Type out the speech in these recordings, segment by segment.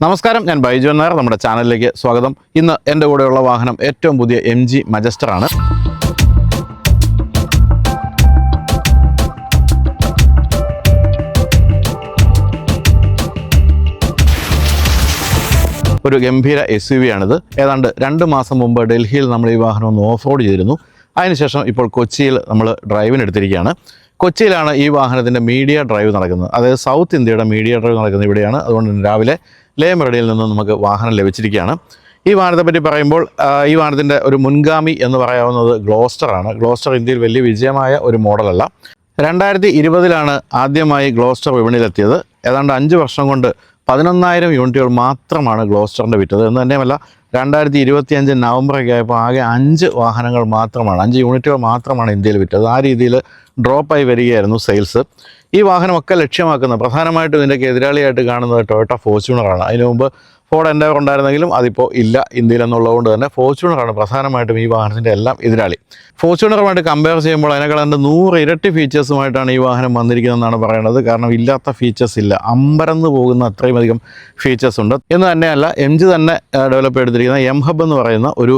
നമസ്കാരം, ഞാൻ ബൈജു നായർ. നമ്മുടെ ചാനലിലേക്ക് സ്വാഗതം. ഇന്ന് എൻ്റെ കൂടെയുള്ള വാഹനം ഏറ്റവും പുതിയ MG മജസ്റ്റർ ആണ്. ഒരു ഗംഭീര SUV ആണിത്. ഏതാണ്ട് 2 മാസം മുമ്പ് ഡൽഹിയിൽ നമ്മൾ ഈ വാഹനം ഒന്ന് ഓഫ് റോഡ് ചെയ്തിരുന്നു. അതിനുശേഷം ഇപ്പോൾ കൊച്ചിയിൽ നമ്മൾ ഡ്രൈവിന് എടുത്തിരിക്കുകയാണ്. കൊച്ചിയിലാണ് ഈ വാഹനത്തിൻ്റെ മീഡിയ ഡ്രൈവ് നടക്കുന്നത്. അതായത് സൗത്ത് ഇന്ത്യയുടെ മീഡിയ ഡ്രൈവ് നടക്കുന്നത് ഇവിടെയാണ്. അതുകൊണ്ട് തന്നെ രാവിലെ ലേ മെറിഡിയിൽ നിന്ന് നമുക്ക് വാഹനം ലഭിച്ചിരിക്കുകയാണ്. ഈ വാഹനത്തെ പറ്റി പറയുമ്പോൾ ഈ വാഹനത്തിൻ്റെ ഒരു മുൻഗാമി എന്ന് പറയാവുന്നത് ഗ്ലോസ്റ്ററാണ്. ഗ്ലോസ്റ്റർ ഇന്ത്യയിൽ വലിയ വിജയമായ ഒരു മോഡലല്ല. 2020 ആദ്യമായി ഗ്ലോസ്റ്റർ വിപണിയിലെത്തിയത്. ഏതാണ്ട് 5 വർഷം കൊണ്ട് 11,000 യൂണിറ്റുകൾ മാത്രമാണ് ഗ്ലോസ്റ്ററിൻ്റെ വിറ്റത്. എന്ന് തന്നെയുമല്ല, 2025 നവംബറൊക്കെ ആയപ്പോൾ ആകെ 5 വാഹനങ്ങൾ മാത്രമാണ്, 5 യൂണിറ്റുകൾ മാത്രമാണ് ഇന്ത്യയിൽ വിറ്റത്. ആ രീതിയിൽ ഡ്രോപ്പായി വരികയായിരുന്നു സെയിൽസ്. ഈ വാഹനമൊക്കെ ലക്ഷ്യമാക്കുന്ന പ്രധാനമായിട്ടും ഇതിൻ്റെയൊക്കെ എതിരാളിയായിട്ട് കാണുന്നത് ടൊയോട്ട ഫോർച്യൂണറാണ്. അതിനു മുമ്പ് ഫോർഡ് എൻഡവർ ഉണ്ടായിരുന്നെങ്കിലും അതിപ്പോൾ ഇല്ല ഇന്ത്യയിൽ എന്നുള്ളതുകൊണ്ട് തന്നെ ഫോർച്യൂണറാണ് പ്രധാനമായിട്ടും ഈ വാഹനത്തിൻ്റെ എല്ലാം എതിരാളി. ഫോർച്യൂണറുമായിട്ട് കമ്പയർ ചെയ്യുമ്പോൾ അതിനേക്കാൾ 100 ഇരട്ടി ഫീച്ചേഴ്സുമായിട്ടാണ് ഈ വാഹനം വന്നിരിക്കുന്നതെന്നാണ് പറയുന്നത്. കാരണം ഇല്ലാത്ത ഫീച്ചേഴ്സ് ഇല്ല, അമ്പരന്ന് പോകുന്ന അത്രയും അധികം ഫീച്ചേഴ്സ് ഉണ്ട്. എന്ന് തന്നെയല്ല, MG തന്നെ ഡെവലപ്പ് ചെയ്തിരിക്കുന്ന M-Hub എന്ന് പറയുന്ന ഒരു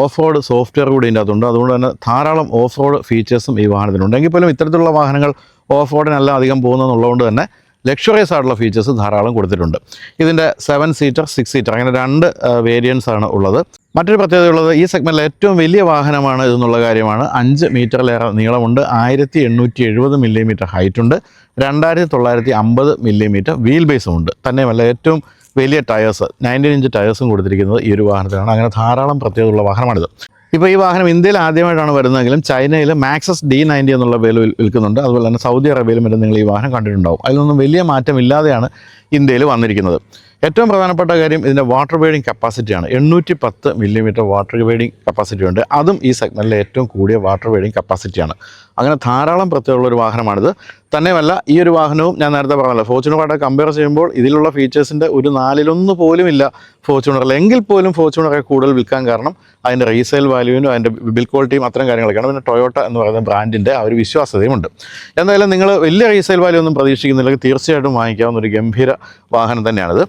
ഓഫ് റോഡ് സോഫ്റ്റ്വെയർ കൂടി ഇതിൻ്റെ അകത്തുണ്ട്. അതുകൊണ്ട് തന്നെ ധാരാളം ഓഫ് റോഡ് ഫീച്ചേഴ്സും ഈ വാഹനത്തിനുണ്ട്. എങ്കിൽ പോലും ഇത്തരത്തിലുള്ള വാഹനങ്ങൾ ഓഫ് റോഡിനല്ല അധികം പോകുന്നതെന്നുള്ളതുകൊണ്ട് തന്നെ ലക്ഷറിയസ് ആയിട്ടുള്ള ഫീച്ചേഴ്സ് ധാരാളം കൊടുത്തിട്ടുണ്ട്. ഇതിൻ്റെ 7 സീറ്റർ 6 സീറ്റർ അങ്ങനെ 2 വേരിയൻസ് ആണ് ഉള്ളത്. മറ്റൊരു പ്രത്യേകതയുള്ളത്, ഈ സെഗ്മെൻറ്റിലെ ഏറ്റവും വലിയ വാഹനമാണ് ഇതെന്നുള്ള കാര്യമാണ്. 5 മീറ്ററിലേറെ നീളമുണ്ട്, 1870 മില്ലിമീറ്റർ ഹൈറ്റുണ്ട്, 2950 മില്ലിമീറ്റർ വീൽ ബേസും ഉണ്ട്. തന്നെയുമല്ല, ഏറ്റവും വലിയ ടയേഴ്സ് 19 ഇഞ്ച് ടയേഴ്സും കൊടുത്തിരിക്കുന്നത് ഈ ഒരു വാഹനത്തിലാണ്. അങ്ങനെ ധാരാളം പ്രത്യേകതയുള്ള വാഹനമാണിത്. ഇപ്പോൾ ഈ വാഹനം ഇന്ത്യയിൽ ആദ്യമായിട്ടാണ് വരുന്നതെങ്കിലും ചൈനയിൽ മാക്സസ് D90 എന്നുള്ള പേര് വിൽക്കുന്നുണ്ട്. അതുപോലെ തന്നെ സൗദി അറേബ്യയിലും വരെ നിങ്ങൾ ഈ വാഹനം കണ്ടിട്ടുണ്ടാവും. അതിലൊന്നും വലിയ മാറ്റമില്ലാതെയാണ് ഇന്ത്യയിൽ വന്നിരിക്കുന്നത്. ഏറ്റവും പ്രധാനപ്പെട്ട കാര്യം ഇതിൻ്റെ വാട്ടർ വെയ്ഡിങ് കപ്പാസിറ്റിയാണ്. 810 മില്ലിമീറ്റർ വാട്ടർ വെയ്ഡിങ് കപ്പാസിറ്റി ഉണ്ട്. അതും ഈ സെഗ്മെൻറ്റിലെ ഏറ്റവും കൂടിയ വാട്ടർ വെയ്ഡിങ് കപ്പാസിറ്റിയാണ്. അങ്ങനെ ധാരാളം പ്രത്യേകമുള്ളൊരു വാഹനമാണിത്. തന്നെയുമല്ല, ഈ ഒരു വാഹനവും ഞാൻ നേരത്തെ പറഞ്ഞല്ലോ, ഫോർച്യൂണറുമായിട്ട് കമ്പയർ ചെയ്യുമ്പോൾ ഇതിലുള്ള ഫീച്ചേഴ്സിൻ്റെ ഒരു 4/1 പോലും ഇല്ല ഫോർച്യൂണറിൽ. എങ്കിൽ പോലും ഫോർച്യൂണറൊക്കെ കൂടുതൽ വിൽക്കാൻ കാരണം അതിൻ്റെ റീസെയിൽ വാല്യൂവിനും അതിൻ്റെ ബിൽ ക്വാളിറ്റിയും അത്തരം കാര്യങ്ങളൊക്കെയാണ്. പിന്നെ ടൊയോട്ട എന്ന് പറയുന്ന ബ്രാൻഡിൻ്റെ ആ ഒരു വിശ്വാസ്യതയും ഉണ്ട്. എന്തായാലും നിങ്ങൾ വലിയ റീസെയിൽ വാല്യൂ ഒന്നും പ്രതീക്ഷിക്കുന്നില്ലെങ്കിൽ തീർച്ചയായിട്ടും വാങ്ങിക്കാവുന്ന ഒരു ഗംഭീര വാഹനം തന്നെയാണിത്.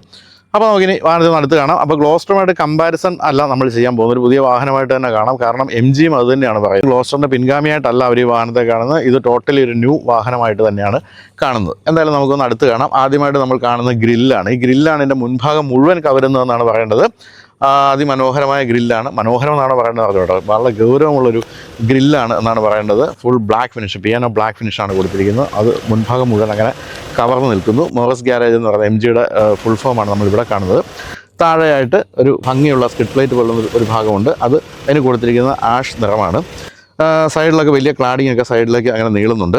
അപ്പോൾ നമുക്കിനി വാഹനത്തിൽ അടുത്ത് കാണാം. അപ്പോൾ ഗ്ലോസ്റ്ററുമായിട്ട് കമ്പാരിസൺ അല്ല നമ്മൾ ചെയ്യാൻ പോകുന്നത്, ഒരു പുതിയ വാഹനമായിട്ട് തന്നെ കാണാം. കാരണം MGയും അത് തന്നെയാണ് പറയുന്നത്. ഗ്ലോസ്റ്ററിൻ്റെ പിൻഗാമിയായിട്ടല്ല അവർ ഈ വാഹനത്തെ കാണുന്നത്. ഇത് ടോട്ടലി ഒരു ന്യൂ വാഹനമായിട്ട് തന്നെയാണ് കാണുന്നത്. എന്തായാലും നമുക്കൊന്ന് അടുത്ത് കാണാം. ആദ്യമായിട്ട് നമ്മൾ കാണുന്നത് ഗ്രില്ലാണ്. ഈ ഗ്രില്ലാണ് ഇതിൻ്റെ മുൻഭാഗം മുഴുവൻ കവരുന്നതെന്നാണ് പറയേണ്ടത്. അതിമനോഹരമായ ഗ്രില്ലാണ്. മനോഹരം എന്നാണ് പറയേണ്ടത് കേട്ടോ, വളരെ ഗൗരവമുള്ളൊരു ഗ്രില്ലാണ് എന്നാണ് പറയേണ്ടത്. Full black finish, piano black ഫിനിഷാണ് കൊടുത്തിരിക്കുന്നത്. അത് മുൻഭാഗം മുഴുവൻ അങ്ങനെ കവർന്ന് നിൽക്കുന്നു. മോറസ് ഗ്യാരേജ് എന്ന് പറയുന്നത് MGയുടെ ഫുൾ ഫോമാണ് നമ്മളിവിടെ കാണുന്നത്. താഴെയായിട്ട് ഒരു ഭംഗിയുള്ള സ്കിഡ് പ്ലേറ്റ് പോലുള്ള ഒരു ഭാഗമുണ്ട്. അതിന് കൊടുത്തിരിക്കുന്ന ആഷ് നിറമാണ്. സൈഡിലൊക്കെ വലിയ ക്ലാഡിങ് ഒക്കെ സൈഡിലേക്ക് അങ്ങനെ നീളുന്നുണ്ട്.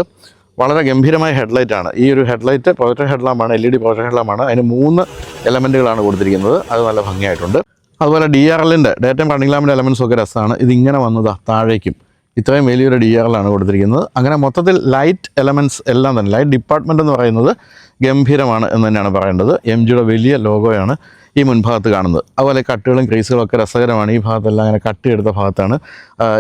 വളരെ ഗംഭീരമായ ഹെഡ്ലൈറ്റാണ്. ഈ ഒരു ഹെഡ്ലൈറ്റ് പ്രൊജക്ടർ ഹെഡ്ലാമ്പാണ്, LED പ്രൊജക്ടർ ഹെഡ്ലാമ്പാണ്. അതിന് 3 എലമെൻറ്റുകളാണ് കൊടുത്തിരിക്കുന്നത്. അത് നല്ല ഭംഗിയായിട്ടുണ്ട്. അതുപോലെ DRLൻ്റെ ഡേ ടൈം റണ്ണിംഗ് ലാമ്പിൻ്റെ എലമെൻറ്റ്സ് ഒക്കെ രസമാണ്. ഇതിങ്ങനെ വന്നതാ താഴേക്കും ഇത്രയും വലിയൊരു DRL കൊടുത്തിരിക്കുന്നത്. അങ്ങനെ മൊത്തത്തിൽ ലൈറ്റ് എലമെൻറ്റ്സ് എല്ലാം തന്നെ, ലൈറ്റ് ഡിപ്പാർട്ട്മെൻറ്റ് എന്ന് പറയുന്നത് ഗംഭീരമാണ് എന്ന് തന്നെയാണ് പറയേണ്ടത്. MGയുടെ വലിയ ലോഗോയാണ് ഈ മുൻഭാഗത്ത് കാണുന്നത്. അതുപോലെ കട്ടുകളും ക്രീസുകളും ഒക്കെ രസകരമാണ്. ഈ ഭാഗത്തെല്ലാം അങ്ങനെ കട്ടിയെടുത്ത ഭാഗത്താണ്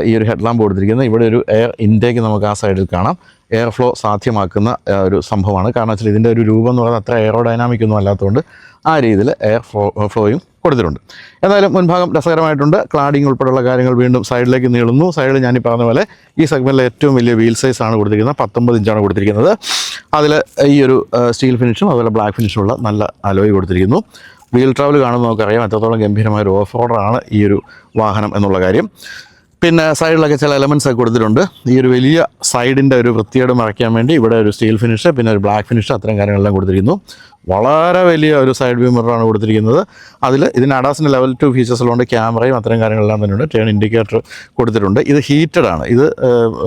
ഈ ഒരു ഹെഡ്ലാമ്പ് കൊടുത്തിരിക്കുന്നത്. ഇവിടെ ഒരു എയർ ഇൻടേക്ക് നമുക്ക് ആ സൈഡിൽ കാണാം. എയർ ഫ്ലോ സാധ്യമാക്കുന്ന ഒരു സംഭവമാണ്. കാരണം വെച്ചാൽ ഇതിൻ്റെ ഒരു രൂപം എന്ന് പറയുന്നത് അത്ര എയറോഡൈനാമിക് ഒന്നും അല്ലാത്തതുകൊണ്ട് ആ രീതിയിൽ എയർ ഫ്ലോയും കൊടുത്തിട്ടുണ്ട്. എന്തായാലും മുൻഭാഗം രസകരമായിട്ടുണ്ട്. ക്ലാഡിങ് ഉൾപ്പെടെയുള്ള കാര്യങ്ങൾ വീണ്ടും സൈഡിലേക്ക് നീളുന്നു. സൈഡിൽ ഞാനീ പറഞ്ഞ പോലെ ഈ സെഗ്മെൻറ്റിലെ ഏറ്റവും വലിയ വീൽ സൈസാണ് കൊടുത്തിരിക്കുന്നത്. 19 ഇഞ്ചാണ് കൊടുത്തിരിക്കുന്നത്. അതിൽ ഈ ഒരു സ്റ്റീൽ ഫിനിഷും അതുപോലെ ബ്ലാക്ക് ഫിനിഷുമുള്ള നല്ല അലോയ് കൊടുത്തിരിക്കുന്നു. വീൽ ട്രാവൽ കാണുമ്പോൾ നമുക്കറിയാം എത്രത്തോളം ഗംഭീരമായ ഒരു ഓഫ് റോഡറാണ് ഈ ഒരു വാഹനം എന്നുള്ള കാര്യം. പിന്നെ സൈഡിലൊക്കെ ചില എലമെൻറ്റ്സ് ഒക്കെ കൊടുത്തിട്ടുണ്ട്. ഈ ഒരു വലിയ സൈഡിൻ്റെ ഒരു വൃത്തിയോട് മറയ്ക്കാൻ വേണ്ടി ഇവിടെ ഒരു സ്റ്റീൽ ഫിനിഷ്, പിന്നെ ഒരു ബ്ലാക്ക് ഫിനിഷ്, അത്തരം കാര്യങ്ങളെല്ലാം കൊടുത്തിരിക്കുന്നു. വളരെ വലിയ ഒരു സൈഡ് വ്യൂ മിററാണ് കൊടുത്തിരിക്കുന്നത്. ഇതിന് അഡാസിൻ്റെ ലെവൽ 2 ഫീച്ചേഴ്സുള്ളതുകൊണ്ട് ക്യാമറയും അത്തരം കാര്യങ്ങളെല്ലാം തന്നെയുണ്ട്. ടേൺ ഇൻഡിക്കേറ്റർ കൊടുത്തിട്ടുണ്ട്. ഇത് ഹീറ്റഡ് ആണ്. ഇത്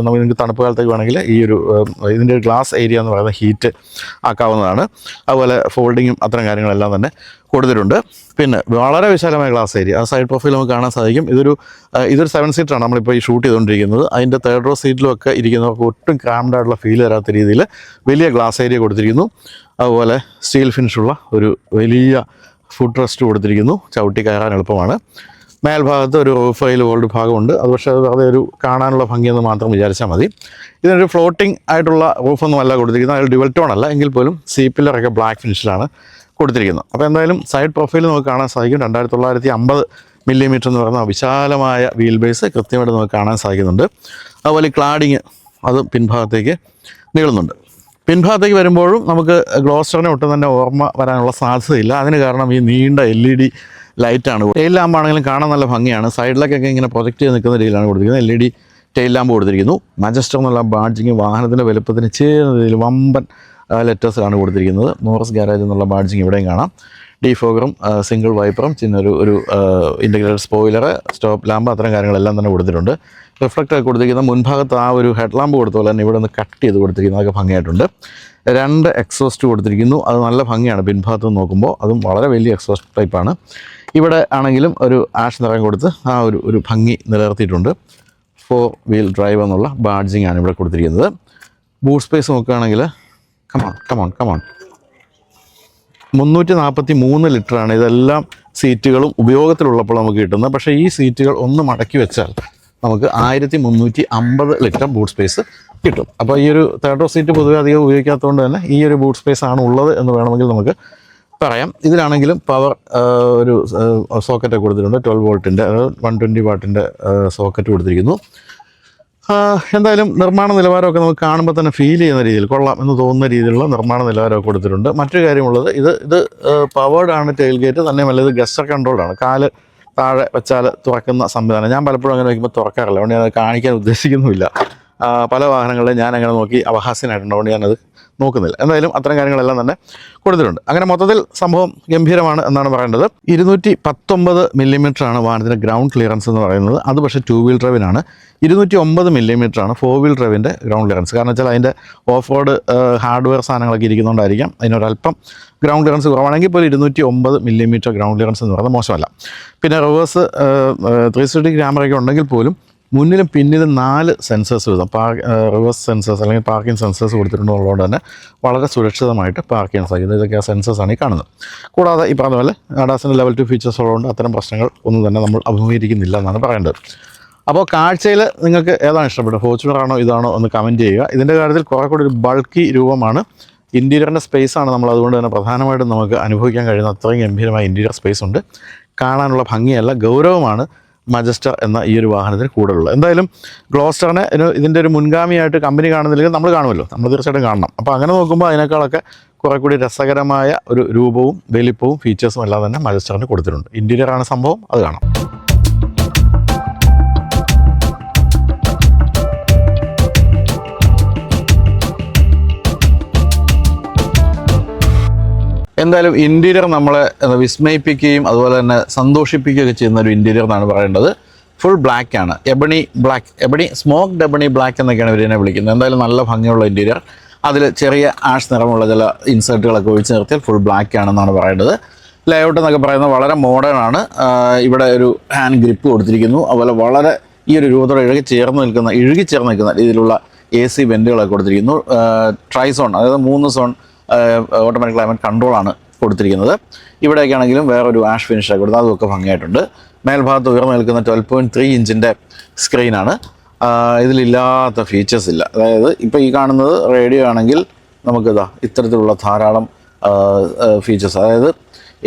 നിങ്ങൾക്ക് തണുപ്പ് കാലത്തേക്ക് വേണമെങ്കിൽ ഈ ഒരു ഇതിൻ്റെ ഒരു ഗ്ലാസ് ഏരിയ എന്ന് പറയുന്നത് ഹീറ്റ് ആക്കാവുന്നതാണ്. അതുപോലെ ഫോൾഡിങ്ങും അത്തരം കാര്യങ്ങളെല്ലാം തന്നെ കൊടുത്തിട്ടുണ്ട്. പിന്നെ വളരെ വിശാലമായ ഗ്ലാസ് ഏരിയ, ആ സൈഡ് പ്രൊഫൈൽ നമുക്ക് കാണാൻ സാധിക്കും. ഇതൊരു 7 സീറ്ററാണ് നമ്മളിപ്പോൾ ഈ ഷൂട്ട് ചെയ്തുകൊണ്ടിരിക്കുന്നത്. അതിൻ്റെ 3rd റോ സീറ്റിലുമൊക്കെ ഇരിക്കുന്നവർക്ക് ഒട്ടും ക്രാംഡ് ആയിട്ടുള്ള ഫീൽ തരാത്ത രീതിയിൽ വലിയ ഗ്ലാസ് ഏരിയ കൊടുത്തിരിക്കുന്നു. അതുപോലെ സ്റ്റീൽ ഫിനിഷുള്ള ഒരു വലിയ ഫുഡ് റെസ്റ്റ് കൊടുത്തിരിക്കുന്നു. ചവിട്ടി കയറാൻ എളുപ്പമാണ്. മേൽഭാഗത്ത് ഒരു റൂഫ് റെയിൽ ഹോൾഡ് ഭാഗമുണ്ട്. അത് പക്ഷേ അത് വെറുതെ ഒരു കാണാനുള്ള ഭംഗിയെന്ന് മാത്രം വിചാരിച്ചാൽ മതി. ഇതിനൊരു ഫ്ലോട്ടിംഗ് ആയിട്ടുള്ള റൂഫൊന്നും അല്ല കൊടുത്തിരിക്കുന്നത്. അതിൽ ഡ്യുവൽ ടോൺ അല്ല, എങ്കിൽ പോലും സി പില്ലറൊക്കെ ബ്ലാക്ക് ഫിനിഷിലാണ് കൊടുത്തിരിക്കുന്നത്. അപ്പോൾ എന്തായാലും സൈഡ് പ്രൊഫൈൽ നമുക്ക് കാണാൻ സാധിക്കും. 2950 മില്ലിമീറ്റർ എന്ന് പറയുന്ന വിശാലമായ വീൽ ബേസ് കൃത്യമായിട്ട് നമുക്ക് കാണാൻ സാധിക്കുന്നുണ്ട്. അതുപോലെ ക്ലാഡിങ് അത് പിൻഭാഗത്തേക്ക് നീളുന്നുണ്ട്. പിൻഭാഗത്തേക്ക് വരുമ്പോഴും നമുക്ക് ഗ്ലോസ്റ്ററിനെ ഒട്ടും തന്നെ ഓർമ്മ വരാനുള്ള സാധ്യതയില്ല. അതിന് കാരണം ഈ നീണ്ട LED ലൈറ്റാണ്. ടെയിൽ ലാമ്പാണെങ്കിലും കാണാൻ നല്ല ഭംഗിയാണ്. സൈഡിലേക്കൊക്കെ ഇങ്ങനെ പ്രൊജക്റ്റ് ചെയ്ത് നിൽക്കുന്ന രീതിയിലാണ് കൊടുത്തിരിക്കുന്നത്. LED ടെയിൽ ലാമ്പ് കൊടുത്തിരിക്കുന്നു. മജസ്റ്റർ എന്നുള്ള ബാഡ്ജിങ് വാഹനത്തിൻ്റെ വലുപ്പത്തിന് ചേർന്ന രീതിയിൽ വമ്പൻ ലെറ്റേഴ്സിലാണ് കൊടുത്തിരിക്കുന്നത്. മോറിസ് ഗാരേജ് എന്നുള്ള ബാഡ്ജിങ് ഇവിടെയും കാണാം. ഡീഫോഗറും സിംഗിൾ വൈപ്പറും ഒരു ഇൻ്റഗ്രേറ്റഡ് സ്പോയിലർ, സ്റ്റോപ്പ് ലാമ്പ്, അത്തരം കാര്യങ്ങളെല്ലാം തന്നെ കൊടുത്തിട്ടുണ്ട്. റിഫ്ലക്റ്റർ കൊടുത്തിരിക്കുന്ന മുൻഭാഗത്ത് ആ ഒരു ഹെഡ് ലാമ്പ് കൊടുത്ത പോലെ തന്നെ ഇവിടെ നിന്ന് കട്ട് ചെയ്ത് കൊടുത്തിരിക്കുന്നത് അതൊക്കെ ഭംഗിയായിട്ടുണ്ട്. 2 എക്സോസ്റ്റ് കൊടുത്തിരിക്കുന്നു. അത് നല്ല ഭംഗിയാണ് പിൻഭാഗത്ത് നിന്ന് നോക്കുമ്പോൾ. അതും വളരെ വലിയ എക്സോസ്റ്റ് ടൈപ്പാണ്. ഇവിടെ ആണെങ്കിലും ഒരു ആഷ് നിറം കൊടുത്ത് ആ ഒരു ഭംഗി നിലനിർത്തിയിട്ടുണ്ട്. 4 വീൽ ഡ്രൈവ് എന്നുള്ള ബാഡ്ജിങ് ആണ് ഇവിടെ കൊടുത്തിരിക്കുന്നത്. ബൂട്ട് സ്പേസ് നോക്കുകയാണെങ്കിൽ കമോൺ 343 ലിറ്ററാണ്. ഇതെല്ലാം സീറ്റുകളും ഉപയോഗത്തിലുള്ളപ്പോൾ നമുക്ക് കിട്ടുന്നത്. പക്ഷേ ഈ സീറ്റുകൾ ഒന്ന് മടക്കി വെച്ചാൽ നമുക്ക് 1350 ലിറ്റർ ബൂട്ട് സ്പേസ് കിട്ടും. അപ്പോൾ ഈ ഒരു തേർഡ് റോ സീറ്റ് പൊതുവെ അധികം ഉപയോഗിക്കാത്തതുകൊണ്ട് തന്നെ ഈ ഒരു ബൂട്ട് സ്പേസ് ആണ് ഉള്ളത് എന്ന് വേണമെങ്കിൽ നമുക്ക് പറയാം. ഇതിലാണെങ്കിലും പവർ ഒരു സോക്കറ്റ് കൊടുത്തിട്ടുണ്ട്. 12 വോൾട്ടിൻ്റെ 120 വാട്ടിൻ്റെ സോക്കറ്റ് കൊടുത്തിരിക്കുന്നു. എന്തായാലും നിർമ്മാണ നിലവാരമൊക്കെ നമുക്ക് കാണുമ്പോൾ തന്നെ ഫീൽ ചെയ്യുന്ന രീതിയിൽ കൊള്ളാം എന്ന് തോന്നുന്ന രീതിയിലുള്ള നിർമ്മാണ നിലവാരമൊക്കെ കൊടുത്തിട്ടുണ്ട്. മറ്റൊരു കാര്യമുള്ളത് ഇത് പവേർഡാണ് ടെയിൽ ഗേറ്റ്. തന്നെ ഇത് ഗസ്റ്റർ കൺട്രോൾഡാണ്. കാല് താഴെ വെച്ചാൽ തുറക്കുന്ന സംവിധാനം. ഞാൻ പലപ്പോഴും അങ്ങനെ വയ്ക്കുമ്പോൾ തുറക്കാറില്ല. അതുകൊണ്ട് ഞാനത് കാണിക്കാൻ ഉദ്ദേശിക്കുന്നുമില്ല. പല വാഹനങ്ങളിലും ഞാൻ അങ്ങനെ നോക്കി അപഹാസ്യനായിട്ടുണ്ട്. അതുകൊണ്ട് ഞാനത് നോക്കുന്നില്ല. എന്തായാലും അത്തരം കാര്യങ്ങളെല്ലാം തന്നെ കൊടുത്തിട്ടുണ്ട്. അങ്ങനെ മൊത്തത്തിൽ സംഭവം ഗംഭീരമാണ് എന്നാണ് പറയേണ്ടത്. 219 മില്ലിമീറ്ററാണ് വാഹനത്തിൻ്റെ ഗ്രൗണ്ട് ക്ലിയറൻസ് എന്ന് പറയുന്നത്. അത് പക്ഷേ 2 വീൽ ഡ്രൈവിനാണ്. 209 മില്ലിമീറ്ററാണ് 4 വീൽ ഡ്രൈവിൻ്റെ ഗ്രൗണ്ട് ക്ലിയറൻസ്. കാരണം വെച്ചാൽ അതിൻ്റെ ഓഫ് റോഡ് ഹാർഡ്വെയർ സാധനങ്ങളൊക്കെ ഇരിക്കുന്നതുകൊണ്ടായിരിക്കാം അതിനൊരല്പം ഗ്രൗണ്ട് ക്ലിയറൻസ് കുറവാണെങ്കിൽ പോലും 209 മില്ലിമീറ്റർ ഗ്രൗണ്ട് ക്ലിയറൻസ് എന്ന് പറയുന്നത് മോശമല്ല. പിന്നെ റിവേഴ്സ് 360 ക്യാമറയൊക്കെ ഉണ്ടെങ്കിൽ പോലും മുന്നിലും പിന്നിലും 4 സെൻസേഴ്സ് വീതം റിവേഴ്സ് സെൻസേഴ്സ് അല്ലെങ്കിൽ പാർക്കിംഗ് സെൻസേഴ്സ് കൊടുത്തിട്ടുള്ളതുകൊണ്ട് തന്നെ വളരെ സുരക്ഷിതമായിട്ട് പാർക്ക് ചെയ്യാൻ സാധിക്കുന്നത്. ഇതൊക്കെ ആ സെൻസേഴ്സാണ് ഈ കാണുന്നത്. കൂടാതെ ഈ പറഞ്ഞ പോലെ ADASൻ്റെ ലെവൽ 2 ഫീച്ചേഴ്സ് ഉള്ളതുകൊണ്ട് അത്തരം പ്രശ്നങ്ങൾ ഒന്നും തന്നെ നമ്മൾ അഭിമുഖീകരിക്കുന്നില്ല എന്നാണ് പറയേണ്ടത്. അപ്പോൾ കാഴ്ചയിൽ നിങ്ങൾക്ക് ഏതാണ് ഇഷ്ടപ്പെട്ടത്, ഫോർച്യൂണർ ആണോ ഇതാണോ എന്ന് കമൻറ്റ് ചെയ്യുക. ഇതിൻ്റെ കാര്യത്തിൽ കുറേ കൂടി ഒരു ബൾക്കി രൂപമാണ്. ഇൻറ്റീരിയറിൻ്റെ സ്പേസാണ് നമ്മൾ അതുകൊണ്ട് തന്നെ പ്രധാനമായിട്ടും നമുക്ക് അനുഭവിക്കാൻ കഴിയുന്ന അത്രയും ഗംഭീരമായ ഇൻറ്റീരിയർ സ്പേസ് ഉണ്ട്. കാണാനുള്ള ഭംഗിയല്ല ഗൗരവമാണ് മജസ്റ്റർ എന്ന ഈ ഒരു വാഹനത്തിന് കൂടുതലുള്ളത്. എന്തായാലും ഗ്ലോസ്റ്ററിനെ ഇതിൻ്റെ ഒരു മുൻഗാമിയായിട്ട് കമ്പനി കാണുന്നില്ലെങ്കിൽ നമ്മൾ കാണുമല്ലോ, നമ്മൾ തീർച്ചയായിട്ടും കാണണം. അപ്പോൾ അങ്ങനെ നോക്കുമ്പോൾ അതിനേക്കാളൊക്കെ കുറേ കൂടി രസകരമായ ഒരു രൂപവും വലിപ്പവും ഫീച്ചേഴ്സും എല്ലാം തന്നെ മജസ്റ്ററിന് കൊടുത്തിട്ടുണ്ട്. ഇൻറ്റീരിയറാണ് സംഭവം, അത് കാണാം. എന്തായാലും ഇൻറ്റീരിയർ നമ്മളെ വിസ്മയിപ്പിക്കുകയും അതുപോലെ തന്നെ സന്തോഷിപ്പിക്കുകയൊക്കെ ചെയ്യുന്ന ഒരു ഇൻറ്റീരിയർ എന്നാണ് പറയേണ്ടത്. ഫുൾ ബ്ലാക്ക് ആണ്. എബണി സ്മോക്ക്ഡ് എബണി ബ്ലാക്ക് എന്നൊക്കെയാണ് ഇവരെ വിളിക്കുന്നത്. എന്തായാലും നല്ല ഭംഗിയുള്ള ഇൻറ്റീരിയർ. അതിൽ ചെറിയ ആഷ് നിറമുള്ള ചില ഇൻസേർട്ടുകളൊക്കെ ഒഴിച്ച് നിർത്തിയാൽ ഫുൾ ബ്ലാക്ക് ആണെന്നാണ് പറയുന്നത്. ലേഔട്ട് എന്നൊക്കെ പറയുന്നത് വളരെ മോഡേൺ ആണ്. ഇവിടെ ഒരു ഹാൻഡ് ഗ്രിപ്പ് കൊടുത്തിരിക്കുന്നു. അതുപോലെ വളരെ ഈ ഒരു രൂപത്തോടെ ഇഴുകി ചേർന്ന് നിൽക്കുന്ന രീതിയിലുള്ള AC വെൻറ്റുകളൊക്കെ കൊടുത്തിരിക്കുന്നു. ട്രൈസോൺ, അതായത് 3 സോൺ ഓട്ടോമാറ്റിക് ക്ലൈമറ്റ് കൺട്രോളാണ് കൊടുത്തിരിക്കുന്നത്. ഇവിടെയൊക്കെ ആണെങ്കിലും വേറൊരു ആഷ് ഫിനിഷൊക്കെ കൊടുത്ത് അതൊക്കെ ഭംഗിയായിട്ടുണ്ട്. മേൽഭാഗത്ത് ഉയർന്നു നിൽക്കുന്ന 12.3 ഇഞ്ചിൻ്റെ സ്ക്രീനാണ്. ഇതിലില്ലാത്ത ഫീച്ചേഴ്സ് ഇല്ല. അതായത് ഇപ്പോൾ ഈ കാണുന്നത് റേഡിയോ ആണെങ്കിൽ നമുക്കിതാ ഇത്തരത്തിലുള്ള ധാരാളം ഫീച്ചേഴ്സ്, അതായത്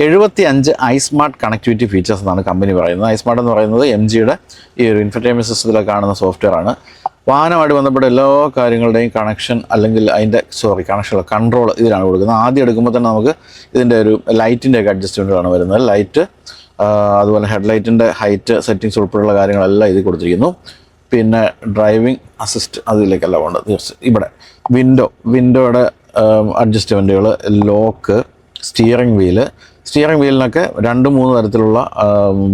75 ഐസ്മാർട്ട് കണക്ടിവിറ്റി ഫീച്ചേഴ്സ് എന്നാണ് കമ്പനി പറയുന്നത്. ഐസ്മാർട്ട് എന്ന് പറയുന്നത് MGയുടെ ഈ ഒരു ഇൻഫർടൈൻമെൻറ്റ് സിസ്റ്റത്തിലൊക്കെ കാണുന്ന സോഫ്റ്റ്വെയർ ആണ്. വാഹനമായിട്ട് ബന്ധപ്പെട്ട എല്ലാ കാര്യങ്ങളുടെയും കണക്ഷൻ അല്ലെങ്കിൽ കൺട്രോൾ ഇതിലാണ് കൊടുക്കുന്നത്. ആദ്യം എടുക്കുമ്പോൾ തന്നെ നമുക്ക് ഇതിൻ്റെ ഒരു ലൈറ്റിൻ്റെയൊക്കെ അഡ്ജസ്റ്റ്മെൻറ്റുകളാണ് വരുന്നത്. ലൈറ്റ്, അതുപോലെ ഹെഡ്ലൈറ്റിൻ്റെ ഹൈറ്റ് സെറ്റിങ്സ് ഉൾപ്പെടെയുള്ള കാര്യങ്ങളെല്ലാം ഇതിൽ കൊടുത്തിരിക്കുന്നു. പിന്നെ ഡ്രൈവിംഗ് അസിസ്റ്റ് അതിലേക്കല്ല വേണ്ടത്. തീർച്ചയായും ഇവിടെ വിൻഡോയുടെ അഡ്ജസ്റ്റ്മെൻറ്റുകൾ, ലോക്ക്, സ്റ്റിയറിംഗ് വീലിനൊക്കെ 2-3 തരത്തിലുള്ള